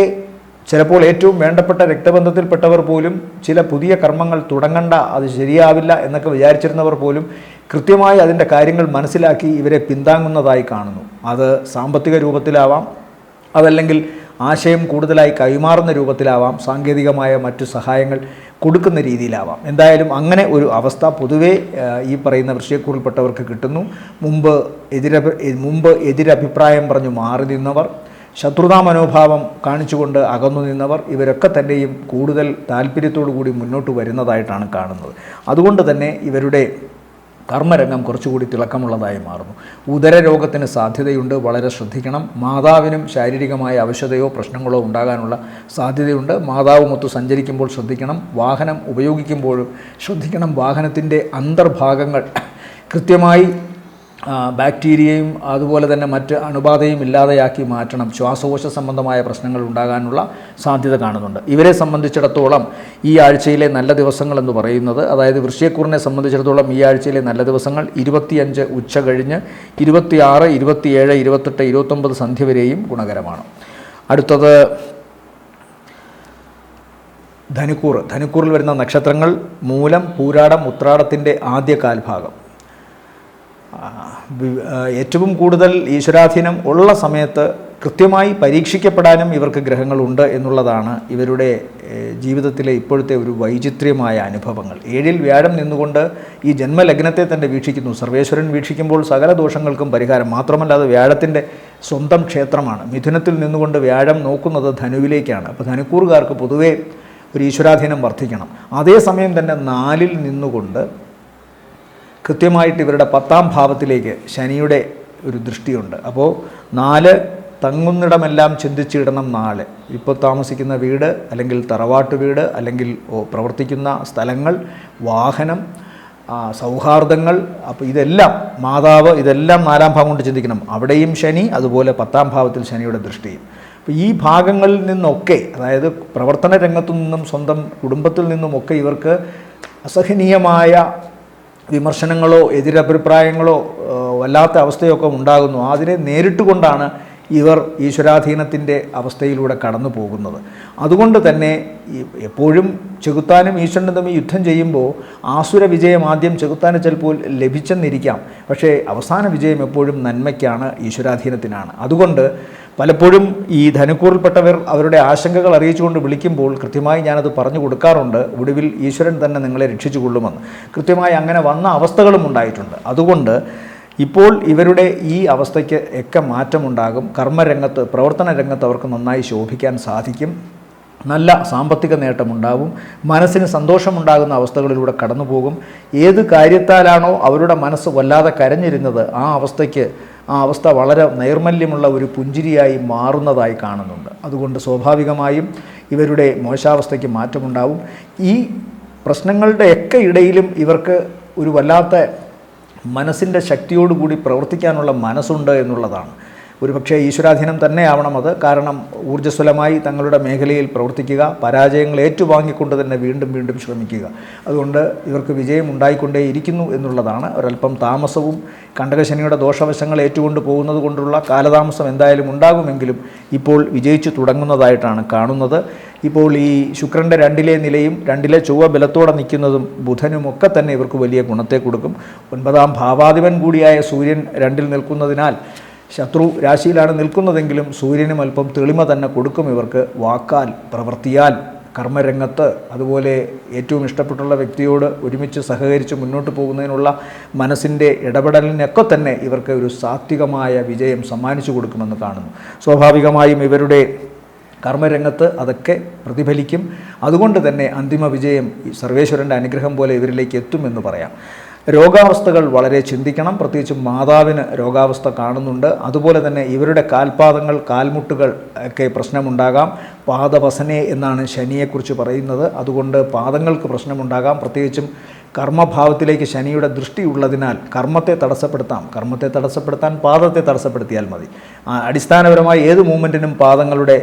ചിലപ്പോൾ ഏറ്റവും വേണ്ടപ്പെട്ട രക്തബന്ധത്തിൽപ്പെട്ടവർ പോലും ചില പുതിയ കർമ്മങ്ങൾ തുടങ്ങണ്ട, അത് ശരിയാവില്ല എന്നൊക്കെ വിചാരിച്ചിരുന്നവർ പോലും കൃത്യമായി അതിൻ്റെ കാര്യങ്ങൾ മനസ്സിലാക്കി ഇവരെ പിന്താങ്ങുന്നതായി കാണുന്നു. അത് സാമ്പത്തിക രൂപത്തിലാവാം, അതല്ലെങ്കിൽ ആശയം കൂടുതലായി കൈമാറുന്ന രൂപത്തിലാവാം, സാങ്കേതികമായ മറ്റു സഹായങ്ങൾ കൊടുക്കുന്ന രീതിയിലാവാം. എന്തായാലും അങ്ങനെ ഒരു അവസ്ഥ പൊതുവേ ഈ പറയുന്ന വൃശ്ചികത്തിൽപ്പെട്ടവർക്ക് കിട്ടുന്നു. മുമ്പ് എതിരഭിപ്രായം പറഞ്ഞു മാറി നിന്നവർ, ശത്രുതാ മനോഭാവം കാണിച്ചുകൊണ്ട് അകന്നു നിന്നവർ, ഇവരൊക്കെ തന്നെയും കൂടുതൽ താല്പര്യത്തോടു കൂടി മുന്നോട്ട് വരുന്നതായിട്ടാണ് കാണുന്നത്. അതുകൊണ്ട് തന്നെ ഇവരുടെ കർമ്മരംഗം കുറച്ചുകൂടി തിളക്കമുള്ളതായി മാറുന്നു. ഉദരരോഗത്തിന് സാധ്യതയുണ്ട്, വളരെ ശ്രദ്ധിക്കണം. മാതാവിനും ശാരീരികമായ അവശതയോ പ്രശ്നങ്ങളോ ഉണ്ടാകാനുള്ള സാധ്യതയുണ്ട്. മാതാവുമൊത്ത് സഞ്ചരിക്കുമ്പോൾ ശ്രദ്ധിക്കണം. വാഹനം ഉപയോഗിക്കുമ്പോഴും ശ്രദ്ധിക്കണം. വാഹനത്തിൻ്റെ അന്തർഭാഗങ്ങൾ കൃത്യമായി ബാക്ടീരിയയും അതുപോലെ തന്നെ മറ്റ് അണുബാധയും ഇല്ലാതെയാക്കി മാറ്റണം. ശ്വാസകോശ സംബന്ധമായ പ്രശ്നങ്ങൾ ഉണ്ടാകാനുള്ള സാധ്യത കാണുന്നുണ്ട്. ഇവരെ സംബന്ധിച്ചിടത്തോളം ഈ ആഴ്ചയിലെ നല്ല ദിവസങ്ങൾ എന്ന് പറയുന്നത്, അതായത് വൃശ്ചികക്കൂറിനെ സംബന്ധിച്ചിടത്തോളം ഈ ആഴ്ചയിലെ നല്ല ദിവസങ്ങൾ 25 ഉച്ച കഴിഞ്ഞ് 26, 27, 28, 29 സന്ധ്യ വരെയും ഗുണകരമാണ്. അടുത്തത് ധനുക്കൂറിൽ വരുന്ന നക്ഷത്രങ്ങൾ മൂലം, പൂരാടം, ഉത്രാടത്തിൻ്റെ ആദ്യ കാൽഭാഗം. ഏറ്റവും കൂടുതൽ ഈശ്വരാധീനം ഉള്ള സമയത്ത് കൃത്യമായി പരീക്ഷിക്കപ്പെടാനും ഇവർക്ക് ഗ്രഹങ്ങളുണ്ട് എന്നുള്ളതാണ് ഇവരുടെ ജീവിതത്തിലെ ഇപ്പോഴത്തെ ഒരു വൈചിത്ര്യമായ അനുഭവങ്ങൾ. 7-ൽ വ്യാഴം നിന്നുകൊണ്ട് ഈ ജന്മലഗ്നത്തെ തന്നെ വീക്ഷിക്കുന്നു. സർവേശ്വരൻ വീക്ഷിക്കുമ്പോൾ സകല ദോഷങ്ങൾക്കും പരിഹാരം. മാത്രമല്ല അത് വ്യാഴത്തിൻ്റെ സ്വന്തം ക്ഷേത്രമാണ്. മിഥുനത്തിൽ നിന്നുകൊണ്ട് വ്യാഴം നോക്കുന്നത് ധനുവിലേക്കാണ്. അപ്പോൾ ധനുക്കൂറുകാർക്ക് പൊതുവേ ഒരു ഈശ്വരാധീനം വർദ്ധിക്കണം. അതേസമയം തന്നെ 4-ൽ നിന്നുകൊണ്ട് കൃത്യമായിട്ട് ഇവരുടെ 10ാം ഭാവത്തിലേക്ക് ശനിയുടെ ഒരു ദൃഷ്ടിയുണ്ട്. അപ്പോൾ 4 തങ്ങുന്നിടമെല്ലാം ചിന്തിച്ചിടണം. 4 ഇപ്പോൾ താമസിക്കുന്ന വീട്, അല്ലെങ്കിൽ തറവാട്ട് വീട്, അല്ലെങ്കിൽ പ്രവർത്തിക്കുന്ന സ്ഥലങ്ങൾ, വാഹനം, സൗഹാർദ്ദങ്ങൾ, അപ്പോൾ ഇതെല്ലാം മാതാവ്, ഇതെല്ലാം 4ാം ഭാവം കൊണ്ട് ചിന്തിക്കണം. അവിടെയും ശനി, അതുപോലെ 10ാം ഭാവത്തിൽ ശനിയുടെ ദൃഷ്ടിയും. അപ്പോൾ ഈ ഭാഗങ്ങളിൽ നിന്നൊക്കെ, അതായത് പ്രവർത്തന രംഗത്തു നിന്നും സ്വന്തം കുടുംബത്തിൽ നിന്നുമൊക്കെ ഇവർക്ക് അസഹനീയമായ വിമർശനങ്ങളോ എതിരഭിപ്രായങ്ങളോ വല്ലാത്ത അവസ്ഥയൊക്കെ ഉണ്ടാകുന്നു. അതിനെ നേരിട്ടുകൊണ്ടാണ് ഇവർ ഈശ്വരാധീനത്തിൻ്റെ അവസ്ഥയിലൂടെ കടന്നു പോകുന്നത്. അതുകൊണ്ട് തന്നെ എപ്പോഴും ചെകുത്താനും ഈശ്വരനും തമ്മിൽ യുദ്ധം ചെയ്യുമ്പോൾ ആസുര വിജയം ആദ്യം ചെകുത്താന് ചിലപ്പോൾ ലഭിച്ചെന്നിരിക്കാം. പക്ഷേ അവസാന വിജയം എപ്പോഴും നന്മയ്ക്കാണ്, ഈശ്വരാധീനത്തിനാണ്. അതുകൊണ്ട് പലപ്പോഴും ഈ ധനുക്കൂറിൽപ്പെട്ടവർ അവരുടെ ആശങ്കകൾ അറിയിച്ചുകൊണ്ട് വിളിക്കുമ്പോൾ കൃത്യമായി ഞാനത് പറഞ്ഞു കൊടുക്കാറുണ്ട്. ഒടുവിൽ ഈശ്വരൻ തന്നെ നിങ്ങളെ രക്ഷിച്ചു കൊള്ളുമെന്ന്. കൃത്യമായി അങ്ങനെ വന്ന അവസ്ഥകളും ഉണ്ടായിട്ടുണ്ട്. അതുകൊണ്ട് ഇപ്പോൾ ഇവരുടെ ഈ അവസ്ഥയ്ക്ക് ഒക്കെ മാറ്റമുണ്ടാകും. കർമ്മരംഗത്ത്, പ്രവർത്തന രംഗത്ത് അവർക്ക് നന്നായി ശോഭിക്കാൻ സാധിക്കും. നല്ല സാമ്പത്തിക നേട്ടമുണ്ടാവും. മനസ്സിന് സന്തോഷമുണ്ടാകുന്ന അവസ്ഥകളിലൂടെ കടന്നു പോകും. ഏത് കാര്യത്താലാണോ അവരുടെ മനസ്സ് വല്ലാതെ കരഞ്ഞിരുന്നത്, ആ അവസ്ഥ വളരെ നൈർമല്യമുള്ള ഒരു പുഞ്ചിരിയായി മാറുന്നതായി കാണുന്നുണ്ട്. അതുകൊണ്ട് സ്വാഭാവികമായും ഇവരുടെ മോശാവസ്ഥയ്ക്ക് മാറ്റമുണ്ടാവും. ഈ പ്രശ്നങ്ങളുടെയൊക്കെ ഇടയിലും ഇവർക്ക് ഒരു വല്ലാത്ത മനസ്സിൻ്റെ ശക്തിയോടുകൂടി പ്രവർത്തിക്കാനുള്ള മനസ്സുണ്ട് എന്നുള്ളതാണ്. ഒരുപക്ഷേ ഈശ്വരാധീനം തന്നെയാവണം അത്. കാരണം ഊർജ്ജസ്വലമായി തങ്ങളുടെ മേഖലയിൽ പ്രവർത്തിക്കുക, പരാജയങ്ങൾ ഏറ്റുവാങ്ങിക്കൊണ്ട് തന്നെ വീണ്ടും വീണ്ടും ശ്രമിക്കുക. അതുകൊണ്ട് ഇവർക്ക് വിജയം ഉണ്ടായിക്കൊണ്ടേയിരിക്കുന്നു എന്നുള്ളതാണ്. ഒരല്പം താമസവും കണ്ടകശനിയുടെ ദോഷവശങ്ങൾ ഏറ്റുകൊണ്ട് പോകുന്നത് കൊണ്ടുള്ള കാലതാമസം എന്തായാലും ഉണ്ടാകുമെങ്കിലും ഇപ്പോൾ വിജയിച്ചു തുടങ്ങുന്നതായിട്ടാണ് കാണുന്നത്. ഇപ്പോൾ ഈ ശുക്രൻ്റെ 2ലെ നിലയും 2ലെ ചൊവ്വ ബലത്തോടെ നിൽക്കുന്നതും ബുധനുമൊക്കെ തന്നെ ഇവർക്ക് വലിയ ഗുണത്തെ കൊടുക്കും. 9ാം ഭാവാധിപൻ കൂടിയായ സൂര്യൻ 2ൽ നിൽക്കുന്നതിനാൽ ശത്രു രാശിയിലാണ് നിൽക്കുന്നതെങ്കിലും സൂര്യനും അല്പം തെളിമ തന്നെ കൊടുക്കും ഇവർക്ക്. വാക്കാൽ, പ്രവൃത്തിയാൽ, കർമ്മരംഗത്ത്, അതുപോലെ ഏറ്റവും ഇഷ്ടപ്പെട്ടുള്ള വ്യക്തിയോട് ഒരുമിച്ച് സഹകരിച്ച് മുന്നോട്ട് പോകുന്നതിനുള്ള മനസ്സിൻ്റെ ഇടപെടലിനൊക്കെ തന്നെ ഇവർക്ക് ഒരു സാത്വികമായ വിജയം സമ്മാനിച്ചു കൊടുക്കുമെന്ന് കാണുന്നു. സ്വാഭാവികമായും ഇവരുടെ കർമ്മരംഗത്ത് അതൊക്കെ പ്രതിഫലിക്കും. അതുകൊണ്ട് തന്നെ അന്തിമ വിജയം സർവേശ്വരൻ്റെ അനുഗ്രഹം പോലെ ഇവരിലേക്ക് എത്തുമെന്ന് പറയാം. രോഗാവസ്ഥകൾ വളരെ ചിന്തിക്കണം. പ്രത്യേകിച്ചും മാതാവിന് രോഗാവസ്ഥ കാണുന്നുണ്ട്. അതുപോലെ തന്നെ ഇവരുടെ കാൽപാദങ്ങൾ, കാൽമുട്ടുകൾ ഒക്കെ പ്രശ്നമുണ്ടാകാം. പാദവസനെ എന്നാണ് ശനിയെക്കുറിച്ച് പറയുന്നത്. അതുകൊണ്ട് പാദങ്ങൾക്ക് പ്രശ്നമുണ്ടാകാം. പ്രത്യേകിച്ചും കർമ്മഭാവത്തിലേക്ക് ശനിയുടെ ദൃഷ്ടിയുള്ളതിനാൽ കർമ്മത്തെ തടസ്സപ്പെടുത്താൻ പാദത്തെ തടസ്സപ്പെടുത്തിയാൽ മതി. അടിസ്ഥാനപരമായി ഏത് മൂവ്മെൻറ്റിനും പാദങ്ങളുടെ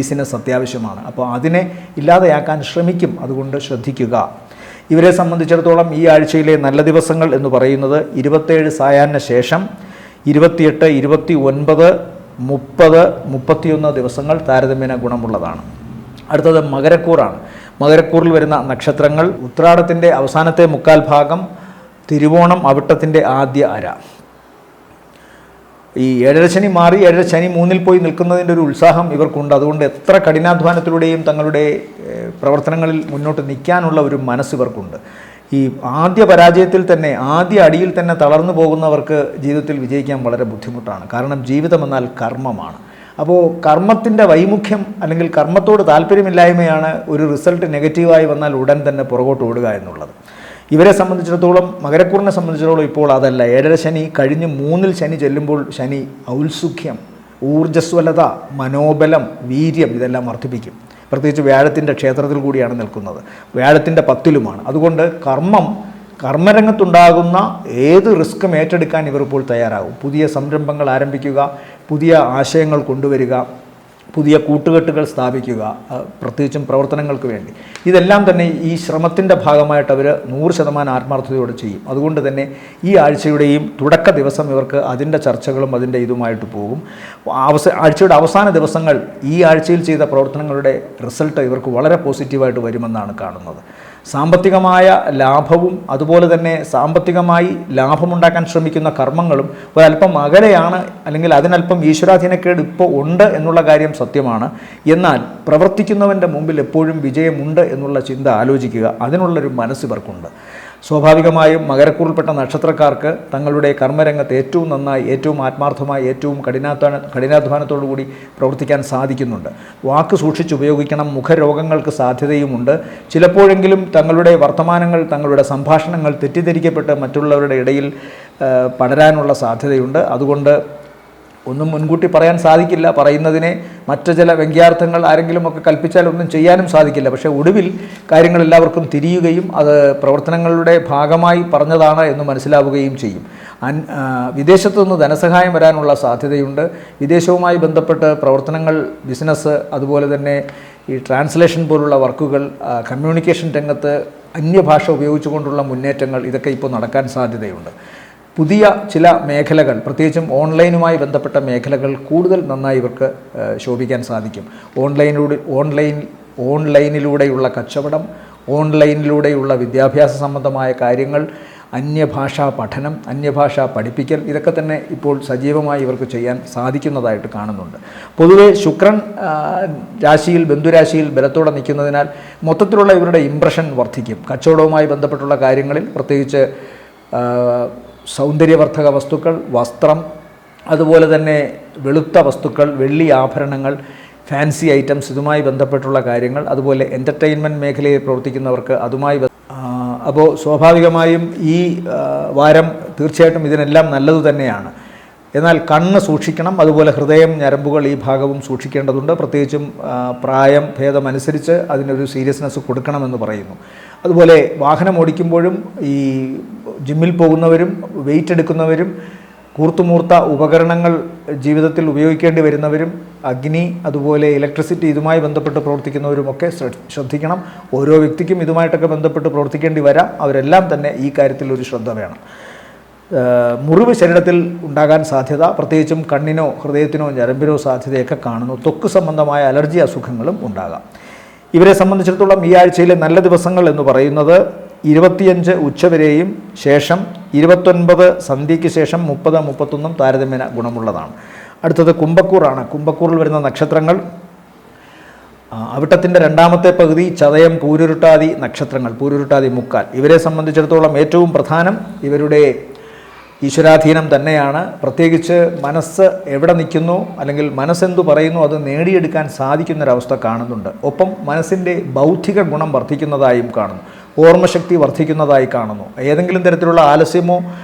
ഈസിനെസ് അത്യാവശ്യമാണ്. അപ്പോൾ അതിനെ ഇല്ലാതെയാക്കാൻ ശ്രമിക്കും. അതുകൊണ്ട് ശ്രദ്ധിക്കുക. ഇവരെ സംബന്ധിച്ചിടത്തോളം ഈ ആഴ്ചയിലെ നല്ല ദിവസങ്ങൾ എന്ന് പറയുന്നത് 27 സായാഹ്ന ശേഷം 28, 29, 30, 31 ദിവസങ്ങൾ താരതമ്യേന ഗുണമുള്ളതാണ്. അടുത്തത് മകരക്കൂറാണ്. മകരക്കൂറിൽ വരുന്ന നക്ഷത്രങ്ങൾ ഉത്രാടത്തിൻ്റെ അവസാനത്തെ 1/4 ഭാഗം, തിരുവോണം അവിട്ടത്തിൻ്റെ ആദ്യ അര. ഈ 7ര ശനി മാറി 7ര ശനി 3ൽ പോയി നിൽക്കുന്നതിൻ്റെ ഒരു ഉത്സാഹം ഇവർക്കുണ്ട്. അതുകൊണ്ട് എത്ര കഠിനാധ്വാനത്തിലൂടെയും തങ്ങളുടെ പ്രവർത്തനങ്ങളിൽ മുന്നോട്ട് നിൽക്കാനുള്ള ഒരു മനസ്സ് ഇവർക്കുണ്ട്. ഈ ആദ്യ പരാജയത്തിൽ തന്നെ, ആദ്യ അടിയിൽ തന്നെ തളർന്നു പോകുന്നവർക്ക് ജീവിതത്തിൽ വിജയിക്കാൻ വളരെ ബുദ്ധിമുട്ടാണ്. കാരണം ജീവിതമെന്നാൽ കർമ്മമാണ്. അപ്പോൾ കർമ്മത്തിൻ്റെ വൈമുഖ്യം അല്ലെങ്കിൽ കർമ്മത്തോട് താല്പര്യമില്ലായ്മയാണ് ഒരു റിസൾട്ട് നെഗറ്റീവായി വന്നാൽ ഉടൻ തന്നെ പുറകോട്ട് ഓടുക എന്നുള്ളത്. ഇവരെ സംബന്ധിച്ചിടത്തോളം, മകരക്കൂറിനെ സംബന്ധിച്ചിടത്തോളം ഇപ്പോൾ അതല്ല. 7.5 ശനി കഴിഞ്ഞ് 3-ൽ ശനി ചെല്ലുമ്പോൾ ശനി ഔത്സുഖ്യം, ഊർജ്ജസ്വലത, മനോബലം, വീര്യം ഇതെല്ലാം വർദ്ധിപ്പിക്കും. പ്രത്യേകിച്ച് വ്യാഴത്തിൻ്റെ ക്ഷേത്രത്തിൽ കൂടിയാണ് നിൽക്കുന്നത്, വ്യാഴത്തിൻ്റെ 10-ലുമാണ്. അതുകൊണ്ട് കർമ്മരംഗത്തുണ്ടാകുന്ന ഏത് റിസ്ക്കും ഏറ്റെടുക്കാൻ ഇവരിപ്പോൾ തയ്യാറാകും. പുതിയ സംരംഭങ്ങൾ ആരംഭിക്കുക, പുതിയ ആശയങ്ങൾ കൊണ്ടുവരിക, പുതിയ കൂട്ടുകെട്ടുകൾ സ്ഥാപിക്കുക, പ്രത്യേകിച്ചും പ്രവർത്തനങ്ങൾക്ക് വേണ്ടി. ഇതെല്ലാം തന്നെ ഈ ശ്രമത്തിൻ്റെ ഭാഗമായിട്ട് അവർ 100% ആത്മാർത്ഥതയോടെ ചെയ്യും. അതുകൊണ്ട് തന്നെ ഈ ആഴ്ചയുടെയും തുടക്ക ദിവസം ഇവർക്ക് അതിൻ്റെ ചർച്ചകളും അതിൻ്റെ ഇതുമായിട്ട് പോകും. ആഴ്ചയുടെ അവസാന ദിവസങ്ങൾ ഈ ആഴ്ചയിൽ ചെയ്ത പ്രവർത്തനങ്ങളുടെ റിസൾട്ട് ഇവർക്ക് വളരെ പോസിറ്റീവായിട്ട് വരുമെന്നാണ് കാണുന്നത്. സാമ്പത്തികമായ ലാഭവും അതുപോലെ തന്നെ സാമ്പത്തികമായി ലാഭമുണ്ടാക്കാൻ ശ്രമിക്കുന്ന കർമ്മങ്ങളും ഒരല്പം അകലെയാണ്, അല്ലെങ്കിൽ അതിനല്പം ഈശ്വരാധീനക്കേട് ഇപ്പോൾ ഉണ്ട് എന്നുള്ള കാര്യം സത്യമാണ്. എന്നാൽ പ്രവർത്തിക്കുന്നവൻ്റെ മുമ്പിൽ എപ്പോഴും വിജയമുണ്ട് എന്നുള്ള ചിന്ത ആലോചിക്കുക, അതിനുള്ളൊരു മനസ്സ് ഇവർക്കുണ്ട്. സ്വാഭാവികമായും മകരക്കൂറിൽപ്പെട്ട നക്ഷത്രക്കാർക്ക് തങ്ങളുടെ കർമ്മരംഗത്ത് ഏറ്റവും നന്നായി, ഏറ്റവും ആത്മാർത്ഥമായി, ഏറ്റവും കഠിനാധ്വാനത്തോടു കൂടി പ്രവർത്തിക്കാൻ സാധിക്കുന്നുണ്ട്. വാക്ക് സൂക്ഷിച്ചുപയോഗിക്കണം. മുഖരോഗങ്ങൾക്ക് സാധ്യതയുമുണ്ട്. ചിലപ്പോഴെങ്കിലും തങ്ങളുടെ വർത്തമാനങ്ങൾ, തങ്ങളുടെ സംഭാഷണങ്ങൾ തെറ്റിദ്ധരിക്കപ്പെട്ട് മറ്റുള്ളവരുടെ ഇടയിൽ പടരാനുള്ള സാധ്യതയുണ്ട്. അതുകൊണ്ട് ഒന്നും മുൻകൂട്ടി പറയാൻ സാധിക്കില്ല. പറയുന്നതിനെ മറ്റു ചില വ്യംഗ്യാർത്ഥങ്ങൾ ആരെങ്കിലുമൊക്കെ കൽപ്പിച്ചാൽ ഒന്നും ചെയ്യാനും സാധിക്കില്ല. പക്ഷേ ഒടുവിൽ കാര്യങ്ങൾ എല്ലാവർക്കും തിരിയുകയും അത് പ്രവർത്തനങ്ങളുടെ ഭാഗമായി പറഞ്ഞതാണ് എന്ന് മനസ്സിലാവുകയും ചെയ്യും. വിദേശത്തു നിന്ന് ധനസഹായം വരാനുള്ള സാധ്യതയുണ്ട്. വിദേശവുമായി ബന്ധപ്പെട്ട് പ്രവർത്തനങ്ങൾ, ബിസിനസ്, അതുപോലെ തന്നെ ഈ ട്രാൻസ്ലേഷൻ പോലുള്ള വർക്കുകൾ, കമ്മ്യൂണിക്കേഷൻ രംഗത്ത് അന്യഭാഷ ഉപയോഗിച്ചുകൊണ്ടുള്ള മുന്നേറ്റങ്ങൾ, ഇതൊക്കെ ഇപ്പോൾ നടക്കാൻ സാധ്യതയുണ്ട്. പുതിയ ചില മേഖലകൾ, പ്രത്യേകിച്ചും ഓൺലൈനുമായി ബന്ധപ്പെട്ട മേഖലകൾ കൂടുതൽ നന്നായി ഇവർക്ക് ശോഭിക്കാൻ സാധിക്കും. ഓൺലൈനിലൂടെയുള്ള കച്ചവടം, ഓൺലൈനിലൂടെയുള്ള വിദ്യാഭ്യാസ സംബന്ധമായ കാര്യങ്ങൾ, അന്യഭാഷാ പഠനം, അന്യഭാഷ പഠിപ്പിക്കൽ, ഇതൊക്കെ തന്നെ ഇപ്പോൾ സജീവമായി ഇവർക്ക് ചെയ്യാൻ സാധിക്കുന്നതായിട്ട് കാണുന്നുണ്ട്. പൊതുവെ ശുക്രൻ രാശിയിൽ, ബന്ധുരാശിയിൽ ബലത്തോടെ നിൽക്കുന്നതിനാൽ മൊത്തത്തിലുള്ള ഇവരുടെ ഇംപ്രഷൻ വർദ്ധിക്കും. കച്ചവടവുമായി ബന്ധപ്പെട്ടുള്ള കാര്യങ്ങളിൽ പ്രത്യേകിച്ച് സൗന്ദര്യവർദ്ധക വസ്തുക്കൾ, വസ്ത്രം, അതുപോലെ തന്നെ വെളുത്ത വസ്തുക്കൾ, വെള്ളി ആഭരണങ്ങൾ, ഫാൻസി ഐറ്റംസ്, ഇതുമായി ബന്ധപ്പെട്ടുള്ള കാര്യങ്ങൾ, അതുപോലെ എൻ്റർടൈൻമെൻറ്റ് മേഖലയിൽ പ്രവർത്തിക്കുന്നവർക്ക് അതുമായി അപ്പോൾ സ്വാഭാവികമായും ഈ വാരം തീർച്ചയായിട്ടും ഇതിനെല്ലാം നല്ലതു തന്നെയാണ്. എന്നാൽ കണ്ണ് സൂക്ഷിക്കണം. അതുപോലെ ഹൃദയം, ഞരമ്പുകൾ, ഈ ഭാഗവും സൂക്ഷിക്കേണ്ടതുണ്ട്. പ്രത്യേകിച്ചും പ്രായം ഭേദമനുസരിച്ച് അതിനൊരു സീരിയസ്നെസ് കൊടുക്കണമെന്ന് പറയുന്നു. അതുപോലെ വാഹനം ഓടിക്കുമ്പോഴും ഈ ജിമ്മിൽ പോകുന്നവരും വെയിറ്റ് എടുക്കുന്നവരും കൂർത്തുമൂർത്ത ഉപകരണങ്ങൾ ജീവിതത്തിൽ ഉപയോഗിക്കേണ്ടി വരുന്നവരും അഗ്നി, അതുപോലെ ഇലക്ട്രിസിറ്റി, ഇതുമായി ബന്ധപ്പെട്ട് പ്രവർത്തിക്കുന്നവരുമൊക്കെ ശ്രദ്ധിക്കണം. ഓരോ വ്യക്തിക്കും ഇതുമായിട്ടൊക്കെ ബന്ധപ്പെട്ട് പ്രവർത്തിക്കേണ്ടി വരാം. അവരെല്ലാം തന്നെ ഈ കാര്യത്തിൽ ഒരു ശ്രദ്ധ വേണം. മുറിവ് ശരീരത്തിൽ ഉണ്ടാകാൻ സാധ്യത, പ്രത്യേകിച്ചും കണ്ണിനോ ഹൃദയത്തിനോ ഞരമ്പിനോ സാധ്യതയൊക്കെ കാണുന്നു. ത്വക്ക് സംബന്ധമായ അലർജി അസുഖങ്ങളും ഉണ്ടാകാം. ഇവരെ സംബന്ധിച്ചിടത്തോളം ഈ ആഴ്ചയിലെ നല്ല ദിവസങ്ങൾ എന്ന് പറയുന്നത് 25 ഉച്ചവരെയും ശേഷം 29 സന്ധ്യയ്ക്ക് ശേഷം 30, 31 താരതമ്യേന ഗുണമുള്ളതാണ്. അടുത്തത് കുംഭക്കൂറാണ്. കുംഭക്കൂറിൽ വരുന്ന നക്ഷത്രങ്ങൾ അവിട്ടത്തിൻ്റെ രണ്ടാമത്തെ പകുതി, ചതയം, പൂരുരുട്ടാതി നക്ഷത്രങ്ങൾ, പൂരുരുട്ടാതി മുക്കാൽ. ഇവരെ സംബന്ധിച്ചിടത്തോളം ഏറ്റവും പ്രധാനം ഇവരുടെ ഈശ്വരാധീനം തന്നെയാണ്. പ്രത്യേകിച്ച് മനസ്സ് എവിടെ നിൽക്കുന്നു, അല്ലെങ്കിൽ മനസ്സെന്തു പറയുന്നു, അത് നേടിയെടുക്കാൻ സാധിക്കുന്നൊരവസ്ഥ കാണുന്നുണ്ട്. ഒപ്പം മനസ്സിൻ്റെ ബൗദ്ധിക ഗുണം വർദ്ധിക്കുന്നതായും കാണുന്നു. ഓർമ്മശക്തി വർദ്ധിക്കുന്നതായി കാണുന്നു. ഏതെങ്കിലും തരത്തിലുള്ള ആലസ്യമോ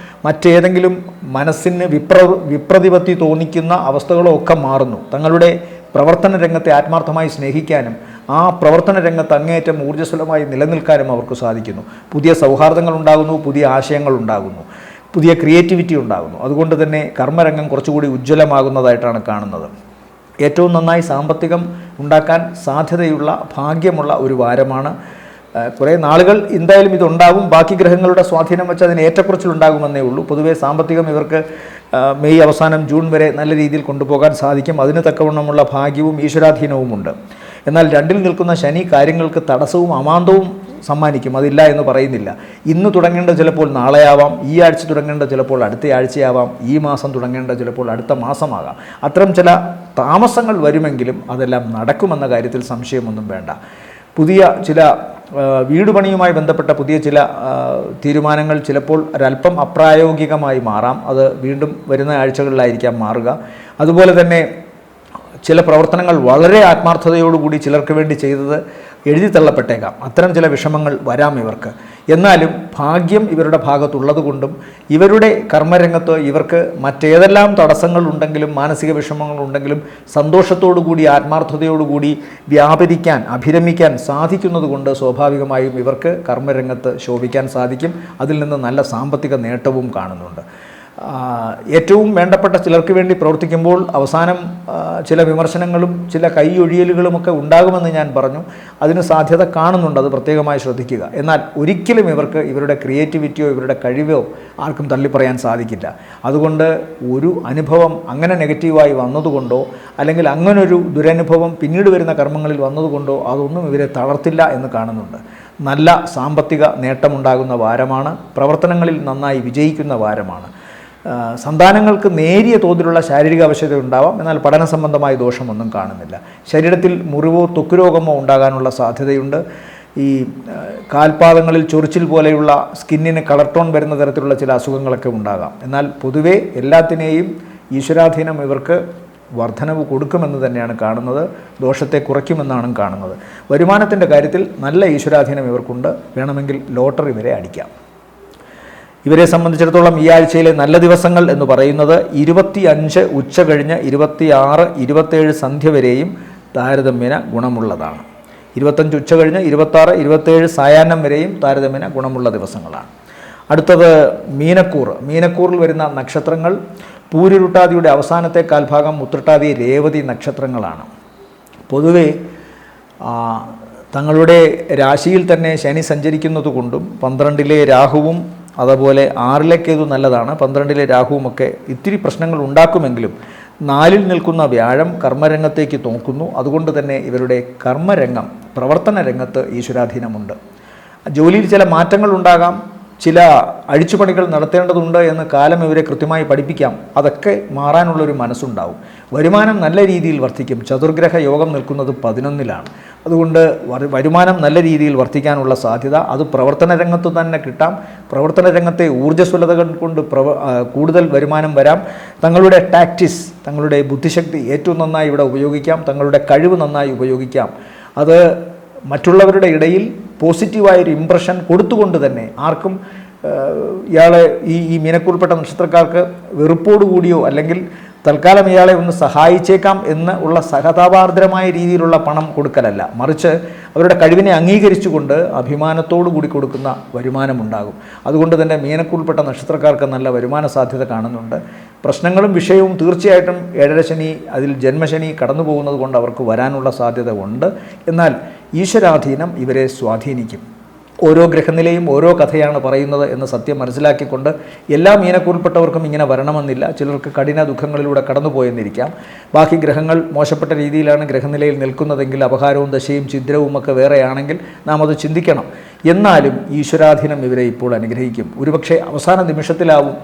മറ്റേതെങ്കിലും മനസ്സിന് വിപ്രതിപത്തി തോന്നിക്കുന്ന അവസ്ഥകളോ ഒക്കെ മാറുന്നു. തങ്ങളുടെ പ്രവർത്തന രംഗത്തെ ആത്മാർത്ഥമായി സ്നേഹിക്കാനും ആ പ്രവർത്തന രംഗത്ത് അങ്ങേയറ്റം ഊർജ്ജസ്വലമായി നിലനിൽക്കാനും അവർക്ക് സാധിക്കുന്നു. പുതിയ സൗഹാർദ്ദങ്ങൾ ഉണ്ടാകുന്നു, പുതിയ ആശയങ്ങൾ ഉണ്ടാകുന്നു, പുതിയ ക്രിയേറ്റിവിറ്റി ഉണ്ടാകുന്നു. അതുകൊണ്ട് തന്നെ കർമ്മരംഗം കുറച്ചുകൂടി ഉജ്ജ്വലമാകുന്നതായിട്ടാണ് കാണുന്നത്. ഏറ്റവും നന്നായി സാമ്പത്തികം ഉണ്ടാക്കാൻ സാധ്യതയുള്ള, ഭാഗ്യമുള്ള ഒരു വാരമാണ്. കുറേ നാളുകൾ എന്തായാലും ഇതുണ്ടാകും. ബാക്കി ഗ്രഹങ്ങളുടെ സ്വാധീനം വെച്ച് അതിന് ഏറ്റക്കുറച്ചിലുണ്ടാകുമെന്നേ ഉള്ളൂ. പൊതുവേ സാമ്പത്തികം ഇവർക്ക് മെയ് അവസാനം ജൂൺ വരെ നല്ല രീതിയിൽ കൊണ്ടുപോകാൻ സാധിക്കും. അതിന് തക്കവണ്ണമുള്ള ഭാഗ്യവും ഈശ്വരാധീനവുമുണ്ട്. എന്നാൽ 2-ൽ നിൽക്കുന്ന ശനി കാര്യങ്ങൾക്ക് തടസ്സവും അമാന്തവും സമ്മാനിക്കും. അതില്ല എന്ന് പറയുന്നില്ല. ഇന്ന് തുടങ്ങേണ്ട ചിലപ്പോൾ നാളെയാവാം, ഈ ആഴ്ച തുടങ്ങേണ്ട ചിലപ്പോൾ അടുത്ത ആഴ്ചയാവാം, ഈ മാസം തുടങ്ങേണ്ട ചിലപ്പോൾ അടുത്ത മാസമാകാം. അത്തരം ചില താമസങ്ങൾ വരുമെങ്കിലും അതെല്ലാം നടക്കുമെന്ന കാര്യത്തിൽ സംശയമൊന്നും വേണ്ട. പുതിയ ചില വീട് പണിയുമായി ബന്ധപ്പെട്ട പുതിയ ചില തീരുമാനങ്ങൾ ചിലപ്പോൾ ഒരല്പം അപ്രായോഗികമായി മാറാം. അത് വീണ്ടും വരുന്ന ആഴ്ചകളിലായിരിക്കാം മാറുക. അതുപോലെ തന്നെ ചില പ്രവർത്തനങ്ങൾ വളരെ ആത്മാർത്ഥതയോടുകൂടി ചിലർക്ക് വേണ്ടി ചെയ്തത് എഴുതി തള്ളപ്പെട്ടേക്കാം. അത്തരം ചില വിഷമങ്ങൾ വരാം ഇവർക്ക്. എന്നാലും ഭാഗ്യം ഇവരുടെ ഭാഗത്തുള്ളത് കൊണ്ടും ഇവരുടെ കർമ്മരംഗത്ത് ഇവർക്ക് മറ്റേതെല്ലാം തടസ്സങ്ങളുണ്ടെങ്കിലും മാനസിക വിഷമങ്ങളുണ്ടെങ്കിലും സന്തോഷത്തോടുകൂടി ആത്മാർത്ഥതയോടുകൂടി വ്യാപരിക്കാൻ അഭിരമിക്കാൻ സാധിക്കുന്നത് കൊണ്ട് സ്വാഭാവികമായും ഇവർക്ക് കർമ്മരംഗത്ത് ശോഭിക്കാൻ സാധിക്കും. അതിൽ നിന്ന് നല്ല സാമ്പത്തിക നേട്ടവും കാണുന്നുണ്ട്. ഏറ്റവും വേണ്ടപ്പെട്ട ചിലർക്ക് വേണ്ടി പ്രവർത്തിക്കുമ്പോൾ അവസാനം ചില വിമർശനങ്ങളും ചില കൈയൊഴിയലുകളുമൊക്കെ ഉണ്ടാകുമെന്ന് ഞാൻ പറഞ്ഞു. അതിന് സാധ്യത കാണുന്നുണ്ട്, അത് പ്രത്യേകമായി ശ്രദ്ധിക്കുക. എന്നാൽ ഒരിക്കലും ഇവർക്ക് ഇവരുടെ ക്രിയേറ്റിവിറ്റിയോ ഇവരുടെ കഴിവോ ആർക്കും തള്ളിപ്പറയാൻ സാധിക്കില്ല. അതുകൊണ്ട് ഒരു അനുഭവം അങ്ങനെ നെഗറ്റീവായി വന്നതുകൊണ്ടോ അല്ലെങ്കിൽ അങ്ങനൊരു ദുരനുഭവം പിന്നീട് വരുന്ന കർമ്മങ്ങളിൽ വന്നതുകൊണ്ടോ അതൊന്നും ഇവരെ തളർത്തില്ല എന്ന് കാണുന്നുണ്ട്. നല്ല സാമ്പത്തിക നേട്ടമുണ്ടാകുന്ന വാരമാണ്. പ്രവർത്തനങ്ങളിൽ നന്നായി വിജയിക്കുന്ന വാരമാണ്. സന്താനങ്ങൾക്ക് നേരിയ തോതിലുള്ള ശാരീരിക അവശത ഉണ്ടാവാം, എന്നാൽ പഠന സംബന്ധമായ ദോഷമൊന്നും കാണുന്നില്ല. ശരീരത്തിൽ മുറിവോ ത്വക്ക് രോഗമോ ഉണ്ടാകാനുള്ള സാധ്യതയുണ്ട്. ഈ കാൽപാദങ്ങളിൽ ചൊറിച്ചിൽ പോലെയുള്ള സ്കിന്നിന് കളർ ടോൺ വരുന്ന തരത്തിലുള്ള ചില അസുഖങ്ങളൊക്കെ ഉണ്ടാകാം. എന്നാൽ പൊതുവേ എല്ലാത്തിനെയും ഈശ്വരാധീനം ഇവർക്ക് വർധനവ് കൊടുക്കുമെന്ന് തന്നെയാണ് കാണുന്നത്. ദോഷത്തെ കുറയ്ക്കുമെന്നാണ് കാണുന്നത്. വരുമാനത്തിൻ്റെ കാര്യത്തിൽ നല്ല ഈശ്വരാധീനം ഇവർക്കുണ്ട്. വേണമെങ്കിൽ ലോട്ടറി വരെ അടിക്കാം. ഇവരെ സംബന്ധിച്ചിടത്തോളം ഈ ആഴ്ചയിലെ നല്ല ദിവസങ്ങൾ എന്ന് പറയുന്നത് 25 ഉച്ച കഴിഞ്ഞ് 26, 27 സന്ധ്യ വരെയും താരതമ്യേന ഗുണമുള്ളതാണ്. 25 ഉച്ച കഴിഞ്ഞ് 26, 27 സായാഹ്നം വരെയും താരതമ്യേന ഗുണമുള്ള ദിവസങ്ങളാണ്. അടുത്തത് മീനക്കൂർ. മീനക്കൂറിൽ വരുന്ന നക്ഷത്രങ്ങൾ പൂരുരുട്ടാതിയുടെ അവസാനത്തെ കാൽഭാഗം, ഉത്രട്ടാതി, രേവതി നക്ഷത്രങ്ങളാണ്. പൊതുവെ തങ്ങളുടെ രാശിയിൽ തന്നെ ശനി സഞ്ചരിക്കുന്നത് കൊണ്ടും 12-ലെ രാഹുവും അതുപോലെ 6-ലെ കേതു നല്ലതാണ്. 12-ലെ രാഹുവുമൊക്കെ ഇത്തിരി പ്രശ്നങ്ങൾ ഉണ്ടാക്കുമെങ്കിലും 4-ൽ നിൽക്കുന്ന വ്യാഴം കർമ്മരംഗത്തേക്ക് നോക്കുന്നു. അതുകൊണ്ട് തന്നെ ഇവരുടെ കർമ്മരംഗം, പ്രവർത്തന രംഗത്ത് ഈശ്വരാധീനമുണ്ട്. ജോലിയിൽ ചില മാറ്റങ്ങൾ ഉണ്ടാകാം, ചില അഴിച്ചുപണികൾ നടത്തേണ്ടതുണ്ട് എന്ന് കാലം ഇവരെ കൃത്യമായി പഠിപ്പിക്കാം. അതൊക്കെ മാറാനുള്ളൊരു മനസ്സുണ്ടാവും. വരുമാനം നല്ല രീതിയിൽ വർദ്ധിക്കും. ചതുർഗ്രഹ യോഗം നിൽക്കുന്നത് 11-ലാണ്. അതുകൊണ്ട് വരുമാനം നല്ല രീതിയിൽ വർദ്ധിക്കാനുള്ള സാധ്യത അത് പ്രവർത്തന രംഗത്ത് തന്നെ കിട്ടാം. പ്രവർത്തന രംഗത്തെ ഊർജ്ജസ്വലതകൾ കൊണ്ട് കൂടുതൽ വരുമാനം വരാം. തങ്ങളുടെ ടാക്റ്റിസ്, തങ്ങളുടെ ബുദ്ധിശക്തി ഏറ്റവും നന്നായി ഇവിടെ ഉപയോഗിക്കാം. തങ്ങളുടെ കഴിവ് നന്നായി ഉപയോഗിക്കാം. അത് മറ്റുള്ളവരുടെ ഇടയിൽ പോസിറ്റീവായൊരു ഇംപ്രഷൻ കൊടുത്തുകൊണ്ട് തന്നെ ആർക്കും ഇയാളെ ഈ മീനക്കൂറിൽപ്പെട്ട നക്ഷത്രക്കാർക്ക് വെറുപ്പോടുകൂടിയോ അല്ലെങ്കിൽ തൽക്കാലം ഇയാളെ ഒന്ന് സഹായിച്ചേക്കാം എന്ന് ഉള്ള സഹതാപാർദ്രമായ രീതിയിലുള്ള പണം കൊടുക്കലല്ല, മറിച്ച് അവരുടെ കഴിവിനെ അംഗീകരിച്ചുകൊണ്ട് അഭിമാനത്തോടു കൂടി കൊടുക്കുന്ന വരുമാനമുണ്ടാകും. അതുകൊണ്ട് തന്നെ മീനക്കൂറിൽപ്പെട്ട നക്ഷത്രക്കാർക്ക് നല്ല വരുമാന സാധ്യത കാണുന്നുണ്ട്. പ്രശ്നങ്ങളും വിഷയവും തീർച്ചയായിട്ടും 7.5 ശനി, അതിൽ ജന്മശനി കടന്നു പോകുന്നത് കൊണ്ട് അവർക്ക് വരാനുള്ള സാധ്യത ഉണ്ട്. എന്നാൽ ഈശ്വരാധീനം ഇവരെ സ്വാധീനിക്കും. ഓരോ ഗ്രഹനിലയും ഓരോ കഥയാണ് പറയുന്നത് എന്ന് സത്യം മനസ്സിലാക്കിക്കൊണ്ട് എല്ലാ മീനക്കൂറിൽപ്പെട്ടവർക്കും ഇങ്ങനെ വരണമെന്നില്ല. ചിലർക്ക് കഠിന ദുഃഖങ്ങളിലൂടെ കടന്നുപോയെന്നിരിക്കാം. ബാക്കി ഗ്രഹങ്ങൾ മോശപ്പെട്ട രീതിയിലാണ് ഗ്രഹനിലയിൽ നിൽക്കുന്നതെങ്കിൽ അപഹാരവും ദശയും ഛിദ്രവും ഒക്കെ വേറെയാണെങ്കിൽ നാം അത് ചിന്തിക്കണം. എന്നാലും ഈശ്വരാധീനം ഇവരെ ഇപ്പോൾ അനുഗ്രഹിക്കും. ഒരുപക്ഷെ അവസാന നിമിഷത്തിലാവും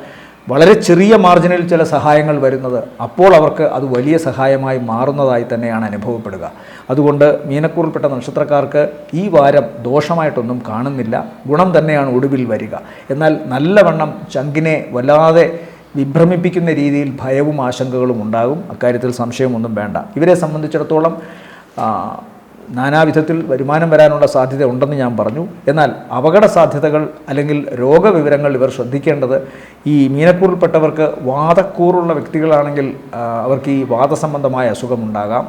വളരെ ചെറിയ മാർജിനിൽ ചില സഹായങ്ങൾ വരുന്നത്. അപ്പോൾ അവർക്ക് അത് വലിയ സഹായമായി മാറുന്നതായി തന്നെയാണ് അനുഭവപ്പെടുക. അതുകൊണ്ട് മീനക്കൂറിൽപ്പെട്ട നക്ഷത്രക്കാർക്ക് ഈ വാരം ദോഷമായിട്ടൊന്നും കാണുന്നില്ല. ഗുണം തന്നെയാണ് ഒടുവിൽ വരിക. എന്നാൽ നല്ലവണ്ണം ചങ്കിനെ വല്ലാതെ വിഭ്രമിപ്പിക്കുന്ന രീതിയിൽ ഭയവും ആശങ്കകളും ഉണ്ടാകും. അക്കാര്യത്തിൽ സംശയമൊന്നും വേണ്ട. ഇവരെ സംബന്ധിച്ചിടത്തോളം നാനാവിധത്തിൽ വരുമാനം വരാനുള്ള സാധ്യത ഉണ്ടെന്ന് ഞാൻ പറഞ്ഞു. എന്നാൽ അപകട സാധ്യതകൾ അല്ലെങ്കിൽ രോഗവിവരങ്ങൾ ഇവർ ശ്രദ്ധിക്കേണ്ടത്, ഈ മീനക്കൂറിൽപ്പെട്ടവർക്ക് വാതക്കൂറുള്ള വ്യക്തികളാണെങ്കിൽ അവർക്ക് ഈ വാതസംബന്ധമായ അസുഖമുണ്ടാകാം.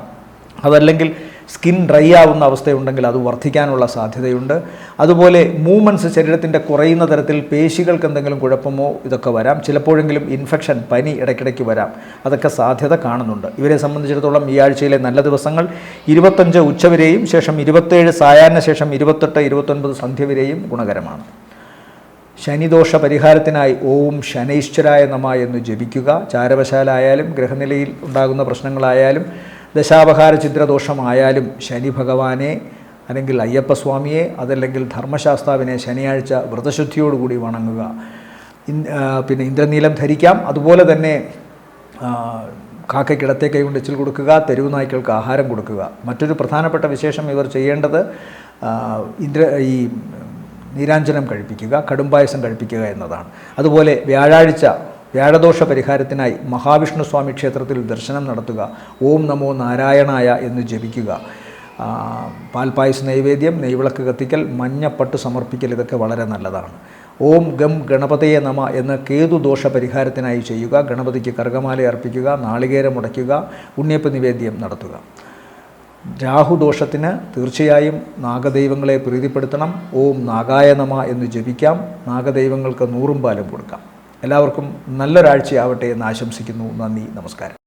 അതല്ലെങ്കിൽ സ്കിൻ ഡ്രൈ ആവുന്ന അവസ്ഥയുണ്ടെങ്കിൽ അത് വർദ്ധിക്കാനുള്ള സാധ്യതയുണ്ട്. അതുപോലെ മൂവ്മെൻറ്റ്സ് ശരീരത്തിൻ്റെ കുറയുന്ന തരത്തിൽ പേശികൾക്ക് എന്തെങ്കിലും കുഴപ്പമോ ഇതൊക്കെ വരാം. ചിലപ്പോഴെങ്കിലും ഇൻഫെക്ഷൻ, പനി ഇടയ്ക്കിടയ്ക്ക് വരാം. അതൊക്കെ സാധ്യത കാണുന്നുണ്ട്. ഇവരെ സംബന്ധിച്ചിടത്തോളം ഈ ആഴ്ചയിലെ നല്ല ദിവസങ്ങൾ 25 ഉച്ചവരെയും ശേഷം 27 സായാഹ്ന ശേഷം 28, 29 സന്ധ്യ വരെയും ഗുണകരമാണ്. ശനിദോഷ പരിഹാരത്തിനായി ഓം ശനൈശ്വരായ നമഃ എന്ന് ജപിക്കുക. ചാരവശാലായാലും ഗ്രഹനിലയിൽ ഉണ്ടാകുന്ന പ്രശ്നങ്ങളായാലും ദശാപഹാര ചിത്രദോഷമായാലും ശനി ഭഗവാനെ അല്ലെങ്കിൽ അയ്യപ്പസ്വാമിയെ അതല്ലെങ്കിൽ ധർമ്മശാസ്താവിനെ ശനിയാഴ്ച വ്രതശുദ്ധിയോടുകൂടി വണങ്ങുക. പിന്നെ ഇന്ദ്രനീലം ധരിക്കാം. അതുപോലെ തന്നെ കാക്കയ്ക്ക് ഇടത്തെ കൈ കൊണ്ട് എച്ചിൽ കൊടുക്കുക, തെരുവ് നായ്ക്കൾക്ക് ആഹാരം കൊടുക്കുക. മറ്റൊരു പ്രധാനപ്പെട്ട വിശേഷം ഇവർ ചെയ്യേണ്ടത് ഈ നീരാഞ്ജനം കഴിപ്പിക്കുക, കടുംപായസം കഴിപ്പിക്കുക എന്നതാണ്. അതുപോലെ വ്യാഴദോഷ പരിഹാരത്തിനായി മഹാവിഷ്ണു സ്വാമി ക്ഷേത്രത്തിൽ ദർശനം നടത്തുക. ഓം നമോ നാരായണായ എന്ന് ജപിക്കുക. പാൽപ്പായസ നൈവേദ്യം, നെയ്വിളക്ക് കത്തിക്കൽ, മഞ്ഞപ്പട്ട് സമർപ്പിക്കൽ, ഇതൊക്കെ വളരെ നല്ലതാണ്. ഓം ഗം ഗണപതയെ നമ എന്ന് കേതുദോഷ പരിഹാരത്തിനായി ചെയ്യുക. ഗണപതിക്ക് കർഗമാല അർപ്പിക്കുക, നാളികേരം ഉടയ്ക്കുക, ഉണ്ണിയപ്പ നിവേദ്യം നടത്തുക. രാഹുദോഷത്തിന് തീർച്ചയായും നാഗദൈവങ്ങളെ പ്രീതിപ്പെടുത്തണം. ഓം നാഗായ നമ എന്ന് ജപിക്കാം. നാഗദൈവങ്ങൾക്ക് 100 പാലും കൊടുക്കാം. എല്ലാവർക്കും നല്ലൊരാഴ്ചയാവട്ടെ എന്ന് ആശംസിക്കുന്നു. നന്ദി, നമസ്കാരം.